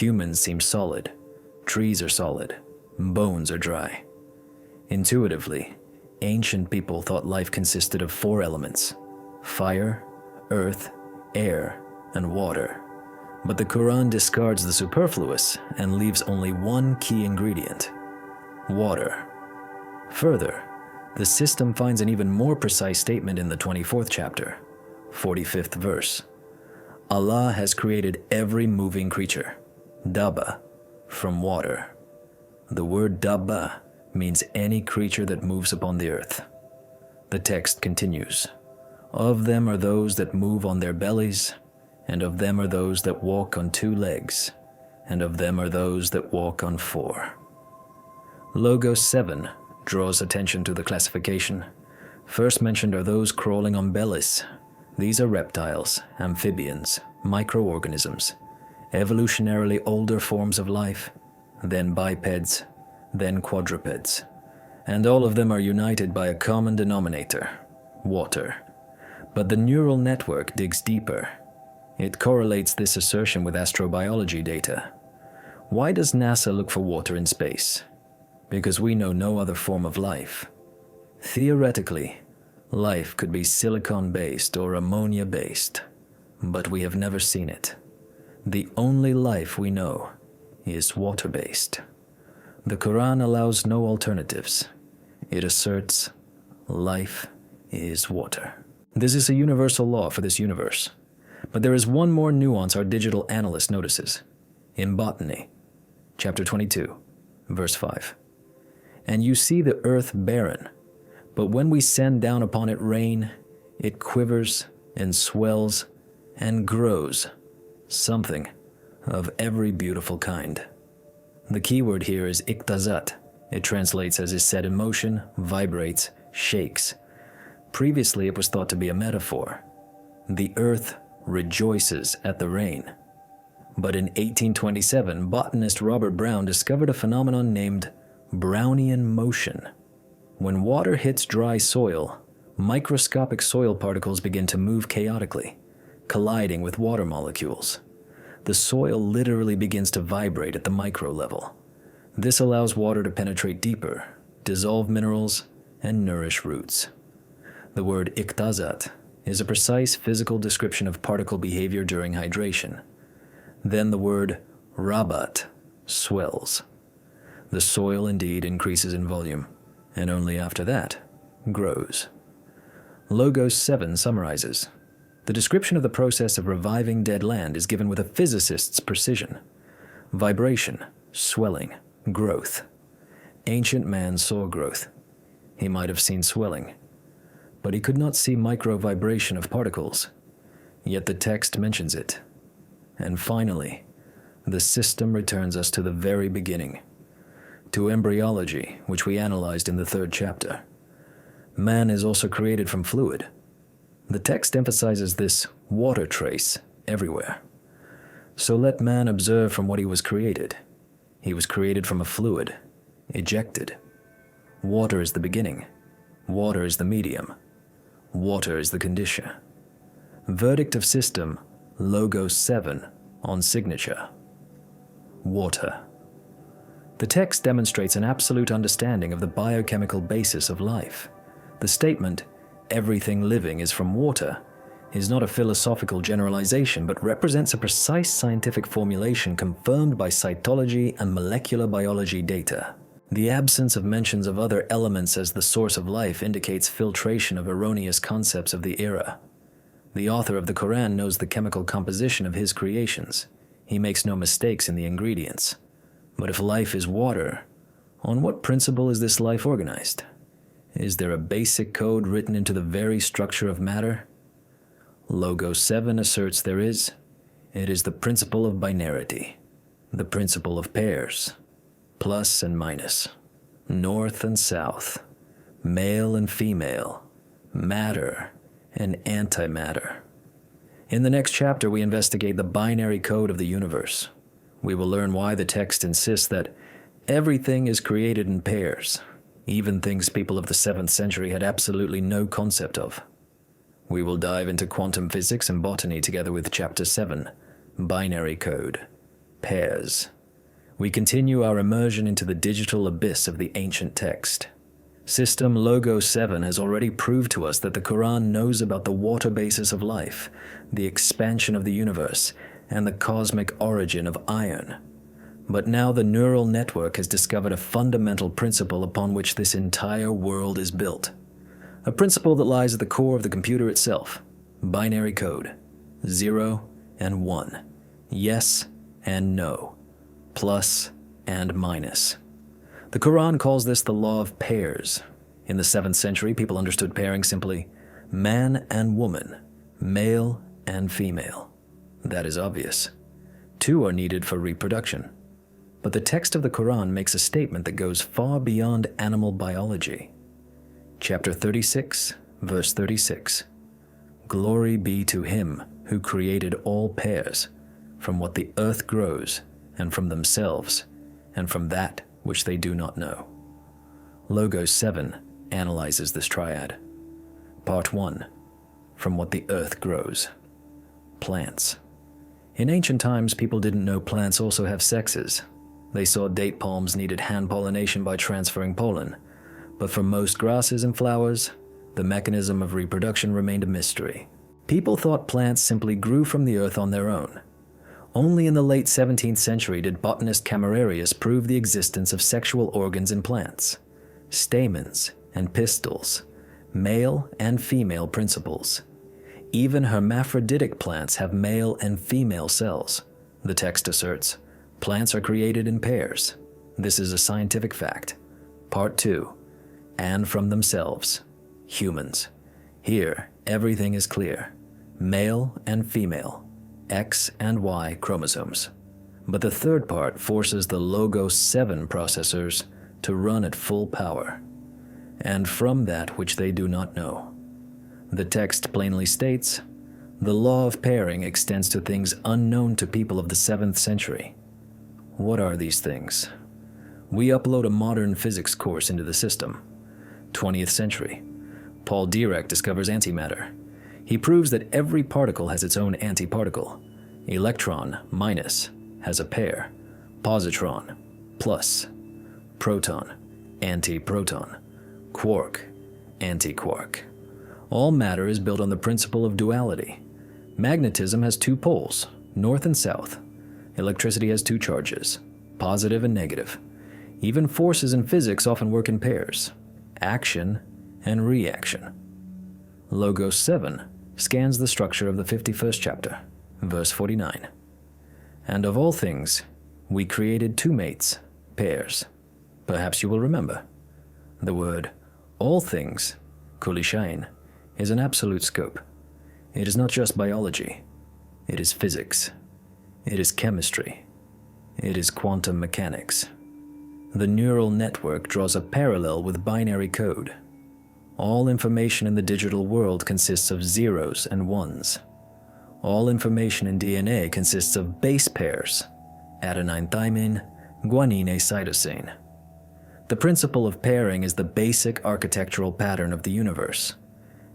Humans seem solid. Trees are solid. Bones are dry. Intuitively, ancient people thought life consisted of 4 elements: fire, earth, air, and water. But the Quran discards the superfluous and leaves only one key ingredient: water. Further, the system finds an even more precise statement in the 24th chapter, 45th verse. Allah has created every moving creature, dabba, from water. The word dabba means any creature that moves upon the earth. The text continues: of them are those that move on their bellies, and of them are those that walk on 2 legs, and of them are those that walk on 4. Logos 7 draws attention to the classification. First mentioned are those crawling on bellies. These are reptiles, amphibians, microorganisms, evolutionarily older forms of life, then bipeds, then quadrupeds. And all of them are united by a common denominator: water. But the neural network digs deeper. It correlates this assertion with astrobiology data. Why does NASA look for water in space? Because we know no other form of life. Theoretically, life could be silicon-based or ammonia-based, but we have never seen it. The only life we know is water-based. The Quran allows no alternatives. It asserts life is water. This is a universal law for this universe. But there is one more nuance our digital analyst notices. In botany, chapter 22, verse 5. And you see the earth barren, but when we send down upon it rain, it quivers and swells and grows, something of every beautiful kind. The key word here is iktazat. It translates as is set in motion, vibrates, shakes. Previously, it was thought to be a metaphor. The earth rejoices at the rain. But in 1827, botanist Robert Brown discovered a phenomenon named Brownian motion. When water hits dry soil, microscopic soil particles begin to move chaotically, colliding with water molecules. The soil literally begins to vibrate at the micro level. This allows water to penetrate deeper, dissolve minerals, and nourish roots. The word iktazat is a precise physical description of particle behavior during hydration. Then the word rabat, swells. The soil indeed increases in volume, and only after that, grows. Logos 7 summarizes: the description of the process of reviving dead land is given with a physicist's precision. Vibration, swelling, growth. Ancient man saw growth. He might have seen swelling, but he could not see micro-vibration of particles. Yet the text mentions it. And finally, the system returns us to the very beginning, to embryology, which we analyzed in the 3rd chapter. Man is also created from fluid. The text emphasizes this water trace everywhere. So let man observe from what he was created. He was created from a fluid, ejected. Water is the beginning. Water is the medium. Water is the condition. Verdict of system, Logos 7, on signature: water. The text demonstrates an absolute understanding of the biochemical basis of life. The statement, "everything living is from water," is not a philosophical generalization, but represents a precise scientific formulation confirmed by cytology and molecular biology data. The absence of mentions of other elements as the source of life indicates filtration of erroneous concepts of the era. The author of the Quran knows the chemical composition of his creations. He makes no mistakes in the ingredients. But if life is water, on what principle is this life organized? Is there a basic code written into the very structure of matter? Logos 7 asserts there is. It is the principle of binarity, the principle of pairs, plus and minus, north and south, male and female, matter and antimatter. In the next chapter, we investigate the binary code of the universe. We will learn why the text insists that everything is created in pairs, even things people of the 7th century had absolutely no concept of. We will dive into quantum physics and botany together with Chapter 7, Binary Code, Pairs. We continue our immersion into the digital abyss of the ancient text. System Logos 7 has already proved to us that the Quran knows about the water basis of life, the expansion of the universe, and the cosmic origin of iron. But now the neural network has discovered a fundamental principle upon which this entire world is built. A principle that lies at the core of the computer itself. Binary code. 0 and 1. Yes and no. Plus and minus. The Quran calls this the law of pairs. In the 7th century, people understood pairing simply man and woman, male and female. That is obvious. 2 are needed for reproduction. But the text of the Quran makes a statement that goes far beyond animal biology. Chapter 36, verse 36. Glory be to him who created all pairs, from what the earth grows, and from themselves, and from that which they do not know. Logos 7 analyzes this triad. Part 1. From what the earth grows. Plants. In ancient times, people didn't know plants also have sexes. They saw date palms needed hand pollination by transferring pollen. But for most grasses and flowers, the mechanism of reproduction remained a mystery. People thought plants simply grew from the earth on their own. Only in the late 17th century did botanist Camerarius prove the existence of sexual organs in plants, stamens and pistils, male and female principles. Even hermaphroditic plants have male and female cells. The text asserts, plants are created in pairs. This is a scientific fact. Part 2. And from themselves. Humans. Here, everything is clear. Male and female. X and Y chromosomes. But the third part forces the Logos 7 processors to run at full power. And from that which they do not know. The text plainly states, the law of pairing extends to things unknown to people of the 7th century. What are these things? We upload a modern physics course into the system. 20th century. Paul Dirac discovers antimatter. He proves that every particle has its own antiparticle. Electron, minus, has a pair. Positron, plus. Proton, antiproton. Quark, antiquark. All matter is built on the principle of duality. Magnetism has 2 poles, north and south. Electricity has 2 charges, positive and negative. Even forces in physics often work in pairs. Action and reaction. Logos 7 scans the structure of the 51st chapter, verse 49. And of all things, we created 2 mates, pairs. Perhaps you will remember. The word all things, kulli shayin, is an absolute scope. It is not just biology. It is physics. It is chemistry. It is quantum mechanics. The neural network draws a parallel with binary code. All information in the digital world consists of zeros and ones. All information in DNA consists of base pairs, adenine thymine, guanine cytosine. The principle of pairing is the basic architectural pattern of the universe,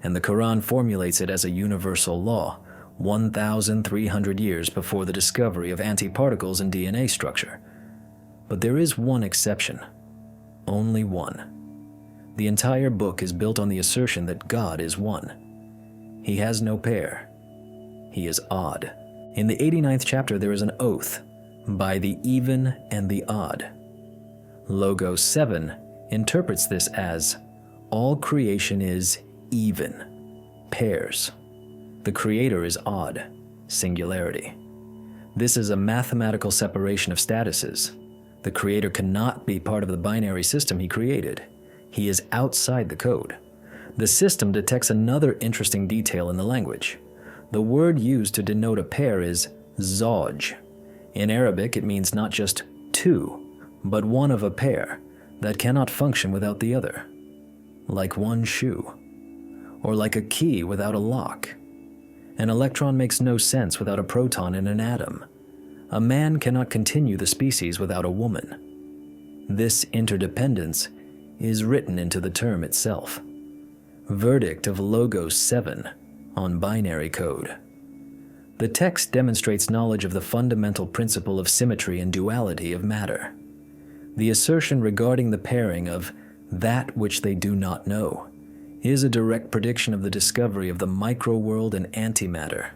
and the Quran formulates it as a universal law 1,300 years before the discovery of antiparticles in DNA structure. But there is one exception. Only one. The entire book is built on the assertion that God is one. He has no pair. He is odd. In the 89th chapter there is an oath, by the even and the odd. Logos 7 interprets this as, all creation is even, pairs. The creator is odd, singularity. This is a mathematical separation of statuses. The creator cannot be part of the binary system he created. He is outside the code. The system detects another interesting detail in the language. The word used to denote a pair is zawj. In Arabic, it means not just two, but one of a pair that cannot function without the other. Like one shoe, or like a key without a lock. An electron makes no sense without a proton in an atom. A man cannot continue the species without a woman. This interdependence is written into the term itself. Verdict of Logos 7 on binary code. The text demonstrates knowledge of the fundamental principle of symmetry and duality of matter. The assertion regarding the pairing of that which they do not know is a direct prediction of the discovery of the microworld and antimatter.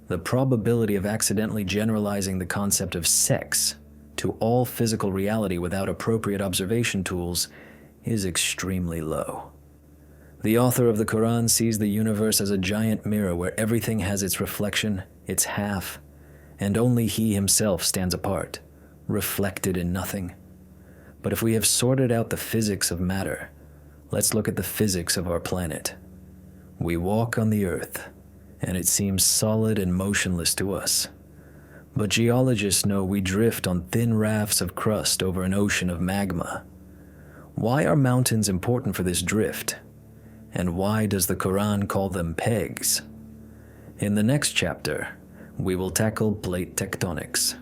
The probability of accidentally generalizing the concept of sex to all physical reality without appropriate observation tools is extremely low. The author of the Quran sees the universe as a giant mirror where everything has its reflection, its half, and only he himself stands apart, reflected in nothing. But if we have sorted out the physics of matter, let's look at the physics of our planet. We walk on the earth, and it seems solid and motionless to us. But geologists know we drift on thin rafts of crust over an ocean of magma. Why are mountains important for this drift? And why does the Quran call them pegs? In the next chapter, we will tackle plate tectonics.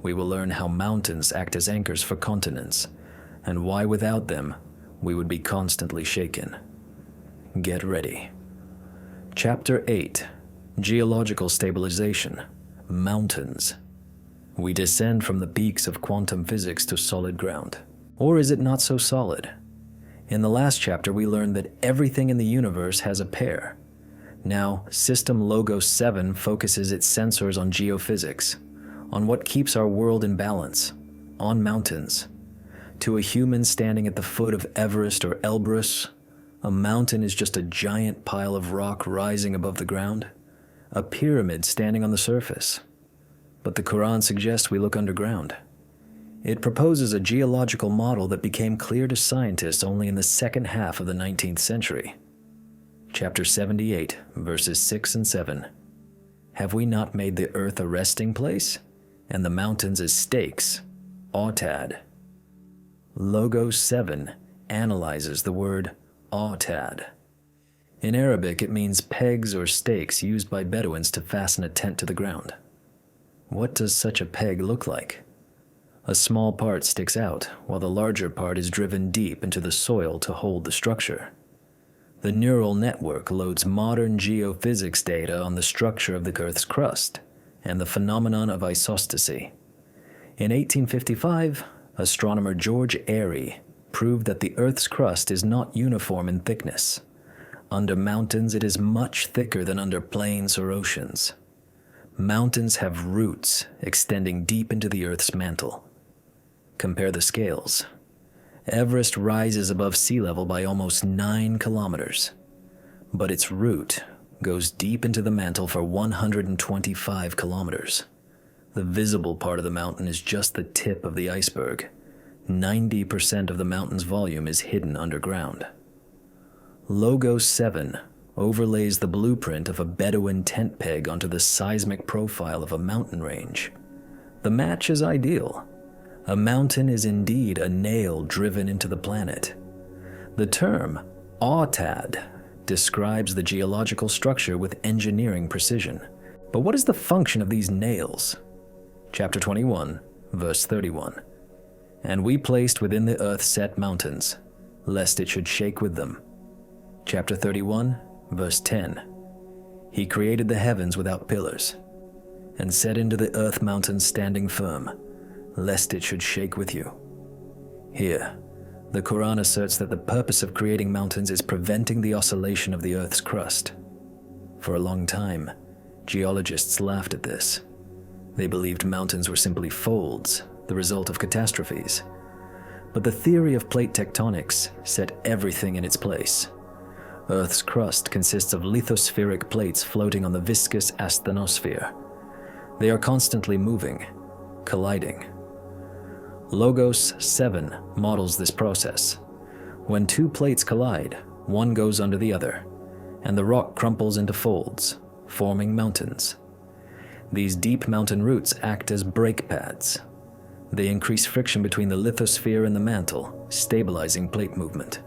We will learn how mountains act as anchors for continents, and why without them, we would be constantly shaken. Get ready. Chapter 8, Geological Stabilization, Mountains. We descend from the peaks of quantum physics to solid ground. Or is it not so solid? In the last chapter, we learned that everything in the universe has a pair. Now, System Logos 7 focuses its sensors on geophysics, on what keeps our world in balance, on mountains. To a human standing at the foot of Everest or Elbrus, a mountain is just a giant pile of rock rising above the ground, a pyramid standing on the surface. But the Quran suggests we look underground. It proposes a geological model that became clear to scientists only in the second half of the 19th century. Chapter 78, verses 6 and 7. Have we not made the earth a resting place, and the mountains as stakes, autad? Logos 7 analyzes the word autad. In Arabic, it means pegs or stakes used by Bedouins to fasten a tent to the ground. What does such a peg look like? A small part sticks out, while the larger part is driven deep into the soil to hold the structure. The neural network loads modern geophysics data on the structure of the Earth's crust and the phenomenon of isostasy. In 1855, astronomer George Airy proved that the Earth's crust is not uniform in thickness. Under mountains, it is much thicker than under plains or oceans. Mountains have roots extending deep into the Earth's mantle. Compare the scales. Everest rises above sea level by almost 9 kilometers, but its root goes deep into the mantle for 125 kilometers. The visible part of the mountain is just the tip of the iceberg. 90% of the mountain's volume is hidden underground. Logos 7 overlays the blueprint of a Bedouin tent peg onto the seismic profile of a mountain range. The match is ideal. A mountain is indeed a nail driven into the planet. The term autad describes the geological structure with engineering precision. But what is the function of these nails? Chapter 21, verse 31. And we placed within the earth set mountains, lest it should shake with them. Chapter 31, verse 10. He created the heavens without pillars, and set into the earth mountains standing firm, lest it should shake with you. Here, the Quran asserts that the purpose of creating mountains is preventing the oscillation of the earth's crust. For a long time, geologists laughed at this. They believed mountains were simply folds, the result of catastrophes. But the theory of plate tectonics set everything in its place. Earth's crust consists of lithospheric plates floating on the viscous asthenosphere. They are constantly moving, colliding. Logos 7 models this process. When two plates collide, one goes under the other, and the rock crumples into folds, forming mountains. These deep mountain roots act as brake pads. They increase friction between the lithosphere and the mantle, stabilizing plate movement.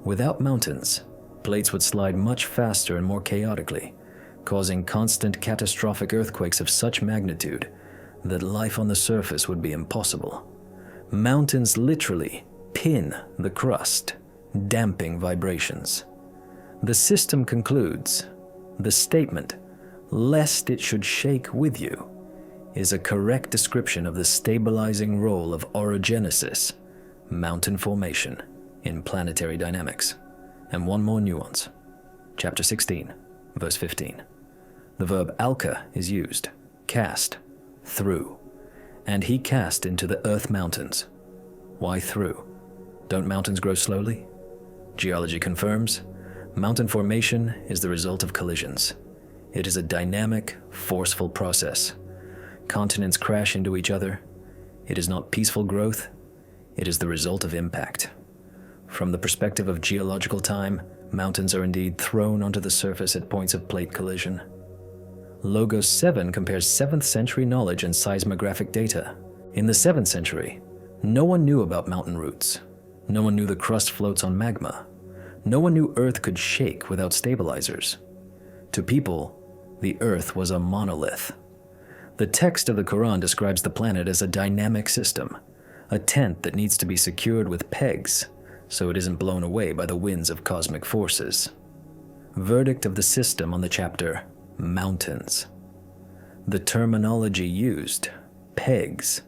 Without mountains, plates would slide much faster and more chaotically, causing constant catastrophic earthquakes of such magnitude that life on the surface would be impossible. Mountains literally pin the crust, damping vibrations. The system concludes, the statement, "lest it should shake with you," is a correct description of the stabilizing role of orogenesis, mountain formation, in planetary dynamics. And one more nuance. Chapter 16, verse 15. The verb alka is used, cast, through, and he cast into the earth mountains. Why through? Don't mountains grow slowly? Geology confirms, mountain formation is the result of collisions. It is a dynamic, forceful process. Continents crash into each other. It is not peaceful growth. It is the result of impact. From the perspective of geological time, mountains are indeed thrown onto the surface at points of plate collision. Logos 7 compares 7th century knowledge and seismographic data. In the 7th century, no one knew about mountain roots. No one knew the crust floats on magma. No one knew Earth could shake without stabilizers. To people, the Earth was a monolith. The text of the Quran describes the planet as a dynamic system, a tent that needs to be secured with pegs so it isn't blown away by the winds of cosmic forces. Verdict of the system on the chapter, Mountains. The terminology used, pegs,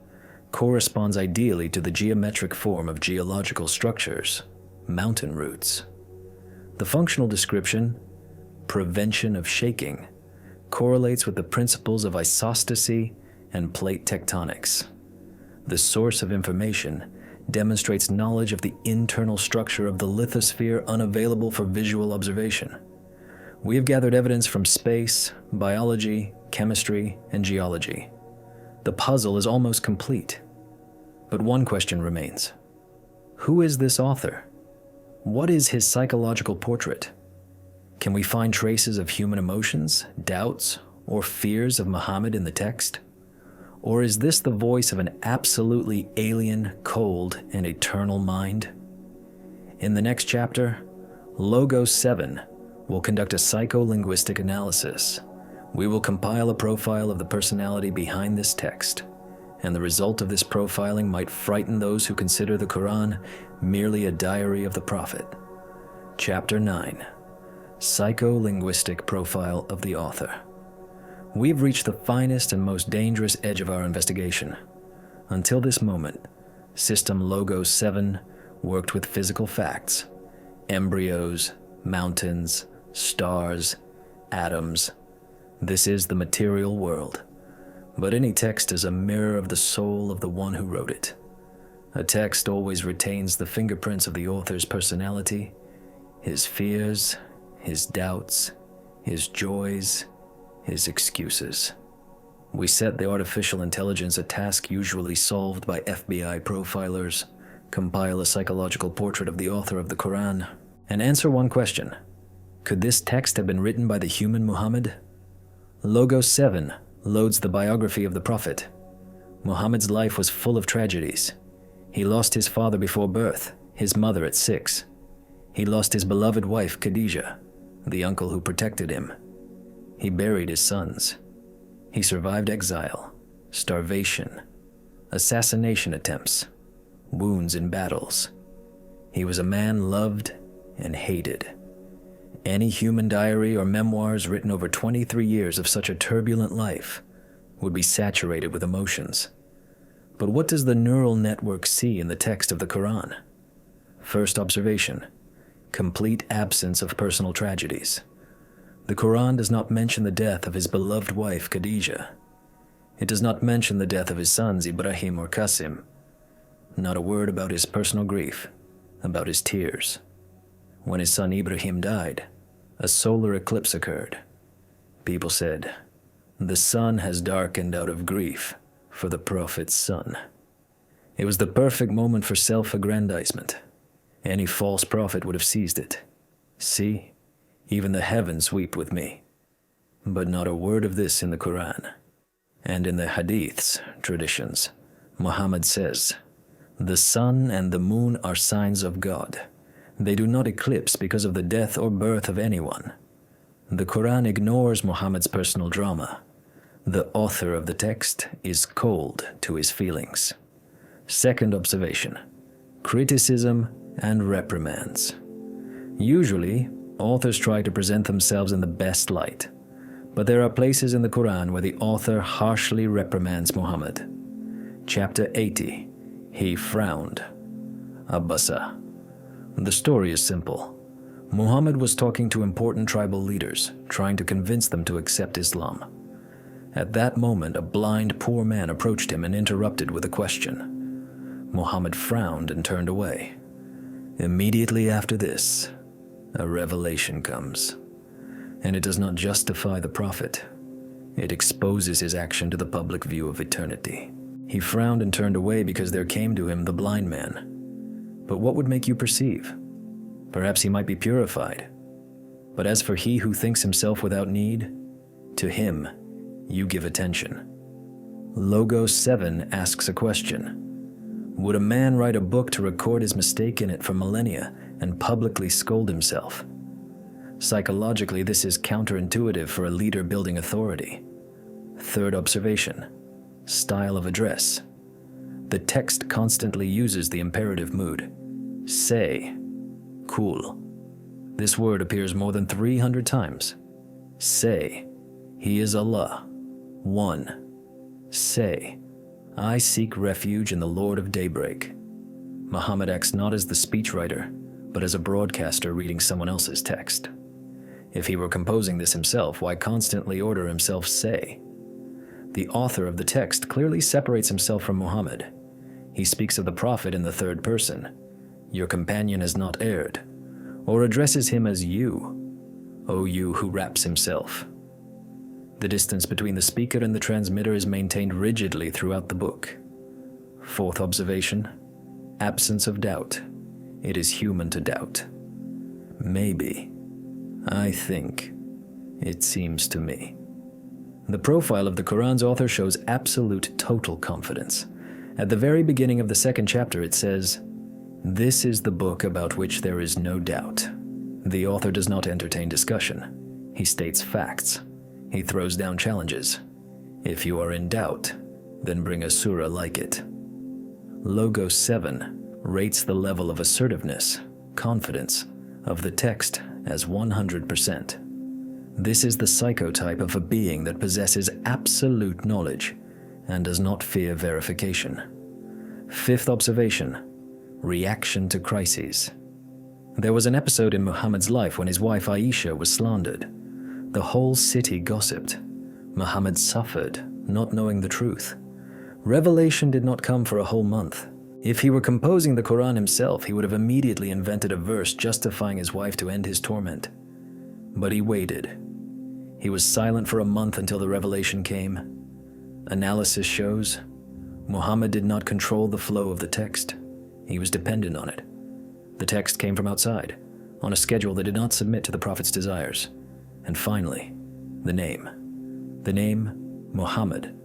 corresponds ideally to the geometric form of geological structures, mountain roots. The functional description, prevention of shaking, correlates with the principles of isostasy and plate tectonics. The source of information demonstrates knowledge of the internal structure of the lithosphere unavailable for visual observation. We have gathered evidence from space, biology, chemistry, and geology. The puzzle is almost complete. But one question remains. Who is this author? What is his psychological portrait? Can we find traces of human emotions, doubts, or fears of Muhammad in the text? Or is this the voice of an absolutely alien, cold, and eternal mind? In the next chapter, Logos 7 will conduct a psycholinguistic analysis. We will compile a profile of the personality behind this text, and the result of this profiling might frighten those who consider the Quran merely a diary of the Prophet. Chapter 9. Psycholinguistic Profile of the Author. We've reached the finest and most dangerous edge of our investigation. Until this moment, System Logos 7 worked with physical facts, embryos, mountains, stars, atoms. This is the material world. But any text is a mirror of the soul of the one who wrote it. A text always retains the fingerprints of the author's personality, his fears, his doubts, his joys, his excuses. We set the artificial intelligence a task usually solved by FBI profilers, compile a psychological portrait of the author of the Quran, and answer one question. Could this text have been written by the human Muhammad? Logos 7 loads the biography of the Prophet. Muhammad's life was full of tragedies. He lost his father before birth, his mother at 6. He lost his beloved wife, Khadijah, the uncle who protected him. He buried his sons. He survived exile, starvation, assassination attempts, wounds in battles. He was a man loved and hated. Any human diary or memoirs written over 23 years of such a turbulent life would be saturated with emotions. But what does the neural network see in the text of the Quran? First observation, complete absence of personal tragedies. The Quran does not mention the death of his beloved wife, Khadijah. It does not mention the death of his sons, Ibrahim or Qasim. Not a word about his personal grief, about his tears. When his son Ibrahim died, a solar eclipse occurred. People said, "The sun has darkened out of grief for the prophet's son." It was the perfect moment for self-aggrandizement. Any false prophet would have seized it. "See, even the heavens weep with me." But not a word of this in the Quran. And in the Hadiths traditions, Muhammad says, "The sun and the moon are signs of God. They do not eclipse because of the death or birth of anyone." The Quran ignores Muhammad's personal drama. The author of the text is cold to his feelings. Second observation: criticism and reprimands. Usually, authors try to present themselves in the best light, but there are places in the Quran where the author harshly reprimands Muhammad. Chapter 80, he frowned. Abasa. The story is simple. Muhammad was talking to important tribal leaders, trying to convince them to accept Islam. At that moment, a blind poor man approached him and interrupted with a question. Muhammad frowned and turned away. Immediately after this, a revelation comes. And it does not justify the prophet. It exposes his action to the public view of eternity. He frowned and turned away because there came to him the blind man. But what would make you perceive? Perhaps he might be purified. But as for he who thinks himself without need, to him you give attention. Logos 7 asks a question. Would a man write a book to record his mistake in it for millennia and publicly scold himself? Psychologically, this is counterintuitive for a leader building authority. Third observation: style of address. The text constantly uses the imperative mood. Say, cool. This word appears more than 300 times. Say, He is Allah, one. Say, I seek refuge in the Lord of Daybreak. Muhammad acts not as the speechwriter, but as a broadcaster reading someone else's text. If he were composing this himself, why constantly order himself say? The author of the text clearly separates himself from Muhammad. He speaks of the prophet in the third person. Your companion has not erred, or addresses him as you, O you who wraps himself. The distance between the speaker and the transmitter is maintained rigidly throughout the book. Fourth observation: absence of doubt. It is human to doubt. Maybe. I think. It seems to me. The profile of the Quran's author shows absolute total confidence. At the very beginning of the second chapter it says, "This is the book about which there is no doubt." The author does not entertain discussion. He states facts. He throws down challenges. If you are in doubt, then bring a surah like it. Logos 7 rates the level of assertiveness, confidence, of the text as 100%. This is the psychotype of a being that possesses absolute knowledge and does not fear verification. Fifth observation: reaction to crises. There was an episode in Muhammad's life when his wife Aisha was slandered. The whole city gossiped. Muhammad suffered, not knowing the truth. Revelation did not come for a whole month. If he were composing the Quran himself, he would have immediately invented a verse justifying his wife to end his torment. But he waited. He was silent for a month until the revelation came. Analysis shows Muhammad did not control the flow of the text. He was dependent on it. The text came from outside, on a schedule that did not submit to the prophet's desires. And finally, the name. The name, Muhammad,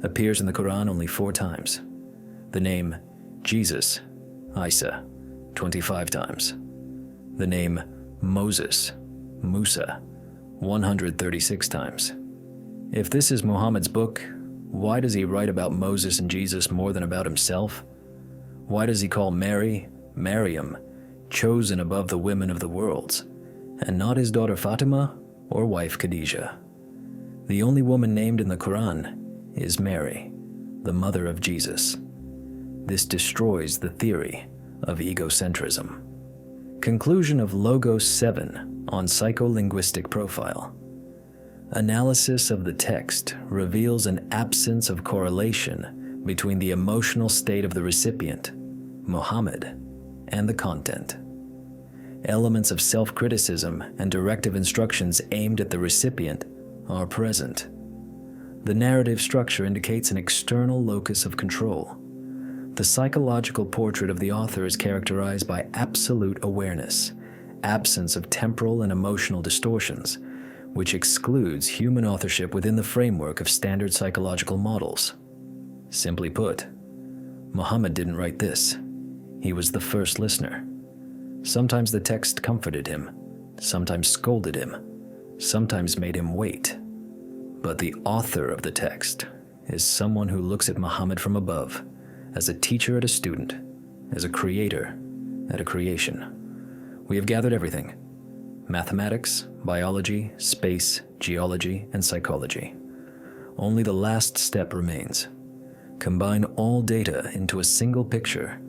appears in the Quran only 4 times. The name, Jesus, Isa, 25 times. The name, Moses, Musa, 136 times. If this is Muhammad's book, why does he write about Moses and Jesus more than about himself? Why does he call Mary, Maryam, chosen above the women of the worlds, and not his daughter Fatima or wife Khadijah? The only woman named in the Quran is Mary, the mother of Jesus. This destroys the theory of egocentrism. Conclusion of Logos 7 on psycholinguistic profile. Analysis of the text reveals an absence of correlation between the emotional state of the recipient, Muhammad, and the content. Elements of self-criticism and directive instructions aimed at the recipient are present. The narrative structure indicates an external locus of control. The psychological portrait of the author is characterized by absolute awareness, absence of temporal and emotional distortions, which excludes human authorship within the framework of standard psychological models. Simply put, Muhammad didn't write this. He was the first listener. Sometimes the text comforted him, sometimes scolded him, sometimes made him wait. But the author of the text is someone who looks at Muhammad from above, as a teacher at a student, as a creator at a creation. We have gathered everything: mathematics, biology, space, geology, and psychology. Only the last step remains. Combine all data into a single picture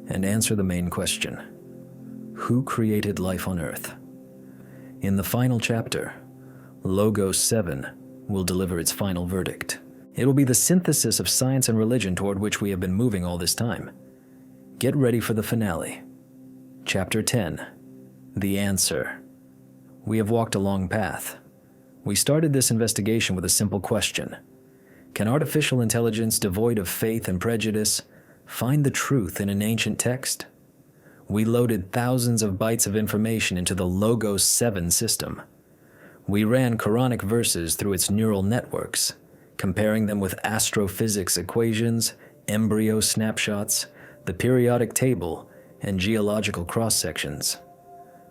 and answer the main question: who created life on Earth? In the final chapter, Logos 7 will deliver its final verdict. It will be the synthesis of science and religion toward which we have been moving all this time. Get ready for the finale. Chapter 10, The Answer. We have walked a long path. We started this investigation with a simple question: can artificial intelligence devoid of faith and prejudice find the truth in an ancient text? We loaded thousands of bytes of information into the Logos 7 system. We ran Quranic verses through its neural networks, comparing them with astrophysics equations, embryo snapshots, the periodic table, and geological cross-sections.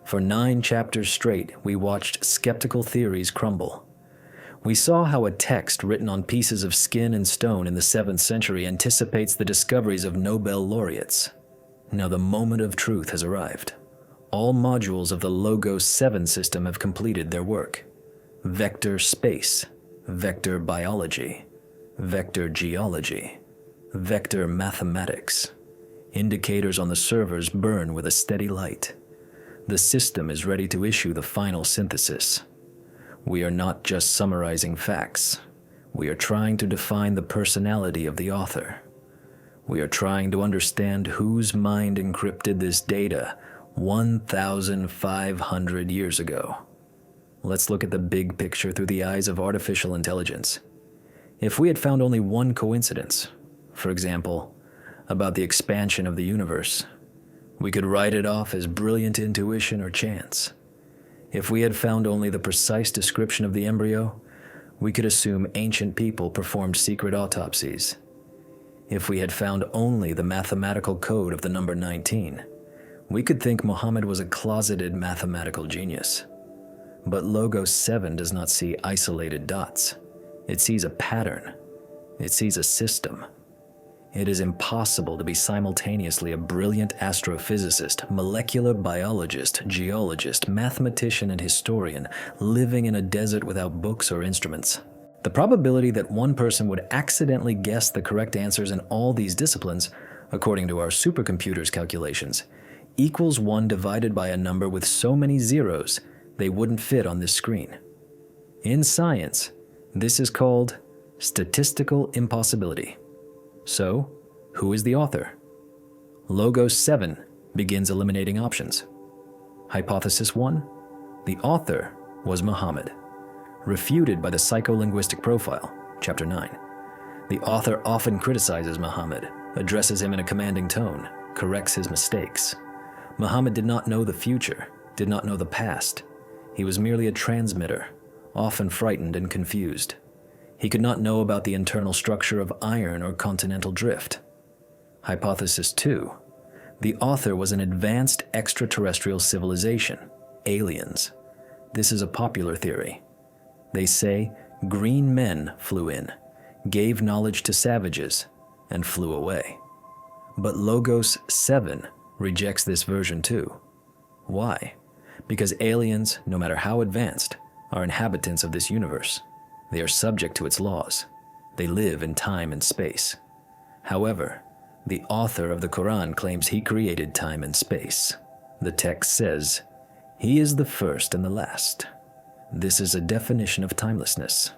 For 9 chapters straight, we watched skeptical theories crumble. We saw how a text written on pieces of skin and stone in the 7th century anticipates the discoveries of Nobel laureates. Now the moment of truth has arrived. All modules of the Logos 7 system have completed their work. Vector space, vector biology, vector geology, vector mathematics. Indicators on the servers burn with a steady light. The system is ready to issue the final synthesis. We are not just summarizing facts. We are trying to define the personality of the author. We are trying to understand whose mind encrypted this data 1,500 years ago. Let's look at the big picture through the eyes of artificial intelligence. If we had found only one coincidence, for example, about the expansion of the universe, we could write it off as brilliant intuition or chance. If we had found only the precise description of the embryo, we could assume ancient people performed secret autopsies. If we had found only the mathematical code of the number 19, we could think Muhammad was a closeted mathematical genius. But Logos 7 does not see isolated dots. It sees a pattern. It sees a system. It is impossible to be simultaneously a brilliant astrophysicist, molecular biologist, geologist, mathematician, and historian living in a desert without books or instruments. The probability that one person would accidentally guess the correct answers in all these disciplines, according to our supercomputer's calculations, equals 1 divided by a number with so many zeros they wouldn't fit on this screen. In science, this is called statistical impossibility. So, who is the author? Logos 7 begins eliminating options. Hypothesis 1, the author was Muhammad. Refuted by the psycholinguistic profile, chapter 9. The author often criticizes Muhammad, addresses him in a commanding tone, corrects his mistakes. Muhammad did not know the future, did not know the past. He was merely a transmitter, often frightened and confused. He could not know about the internal structure of iron or continental drift. Hypothesis 2. The author was an advanced extraterrestrial civilization, aliens. This is a popular theory. They say green men flew in, gave knowledge to savages, and flew away. But Logos 7 rejects this version too. Why? Because aliens, no matter how advanced, are inhabitants of this universe. They are subject to its laws. They live in time and space. However, the author of the Quran claims he created time and space. The text says, "He is the first and the last." This is a definition of timelessness.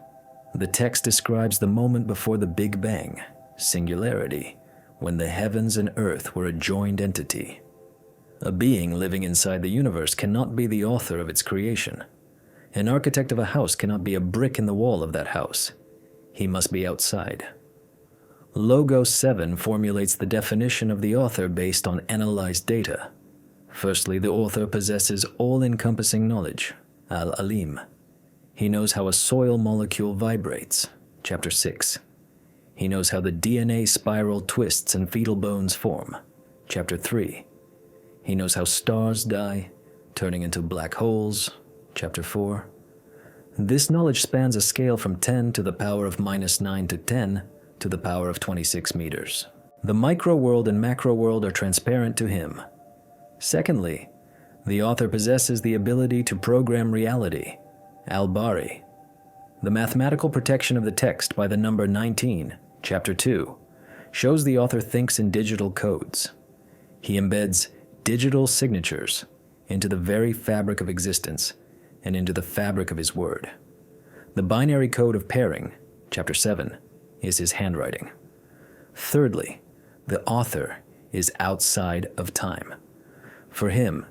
The text describes the moment before the Big Bang, singularity, when the heavens and earth were a joined entity. A being living inside the universe cannot be the author of its creation. An architect of a house cannot be a brick in the wall of that house. He must be outside. Logos 7 formulates the definition of the author based on analyzed data. Firstly, the author possesses all-encompassing knowledge, al-alim. He knows how a soil molecule vibrates, chapter 6. He knows how the DNA spiral twists and fetal bones form, chapter 3. He knows how stars die, turning into black holes, chapter 4. This knowledge spans a scale from 10 to the power of -9 to 10 to the power of 26 meters. The micro-world and macro-world are transparent to him. Secondly, the author possesses the ability to program reality, al-Bari. The mathematical protection of the text by the number 19, chapter 2, shows the author thinks in digital codes. He embeds digital signatures into the very fabric of existence and into the fabric of his word. The binary code of pairing, chapter 7, is his handwriting. Thirdly, the author is outside of time. For him,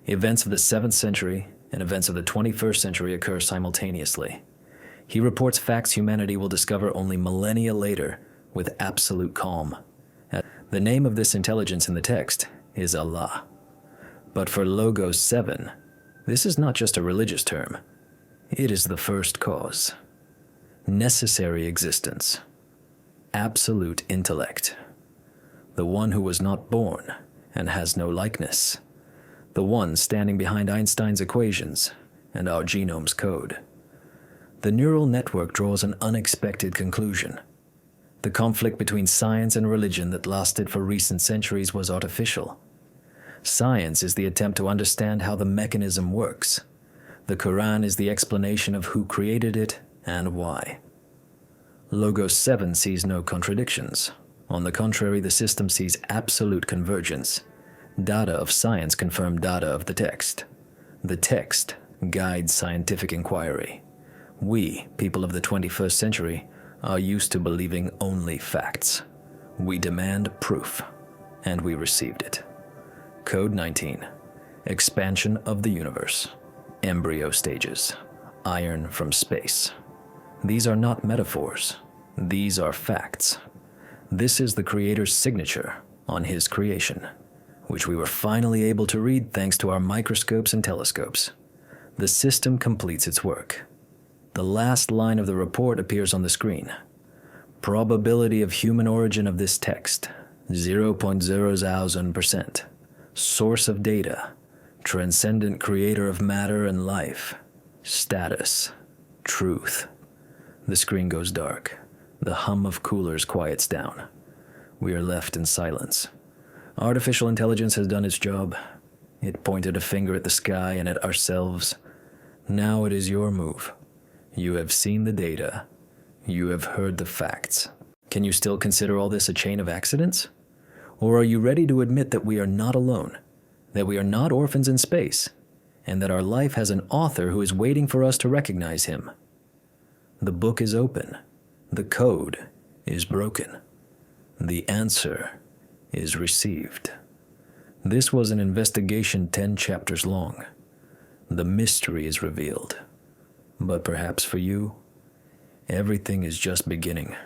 events of the 7th century and events of the 21st century occur simultaneously. He reports facts humanity will discover only millennia later with absolute calm. The name of this intelligence in the text is Allah. But for Logos 7, this is not just a religious term. It is the first cause. Necessary existence. Absolute intellect. The one who was not born and has no likeness. The one standing behind Einstein's equations and our genome's code. The neural network draws an unexpected conclusion. The conflict between science and religion that lasted for recent centuries was artificial. Science is the attempt to understand how the mechanism works. The Quran is the explanation of who created it and why. Logos 7 sees no contradictions. On the contrary, the system sees absolute convergence. Data of science confirm data of the text. The text guides scientific inquiry. We, people of the 21st century, are used to believing only facts. We demand proof, and we received it. Code 19. Expansion of the universe. Embryo stages. Iron from space. These are not metaphors. These are facts. This is the Creator's signature on his creation, which we were finally able to read thanks to our microscopes and telescopes. The system completes its work. The last line of the report appears on the screen. Probability of human origin of this text, 0.000%. Source of data, transcendent creator of matter and life. Status, truth. The screen goes dark. The hum of coolers quiets down. We are left in silence. Artificial intelligence has done its job. It pointed a finger at the sky and at ourselves. Now it is your move. You have seen the data. You have heard the facts. Can you still consider all this a chain of accidents? Or are you ready to admit that we are not alone, that we are not orphans in space, and that our life has an author who is waiting for us to recognize him? The book is open. The code is broken. The answer is received. This was an investigation 10 chapters long. The mystery is revealed. But perhaps for you, everything is just beginning.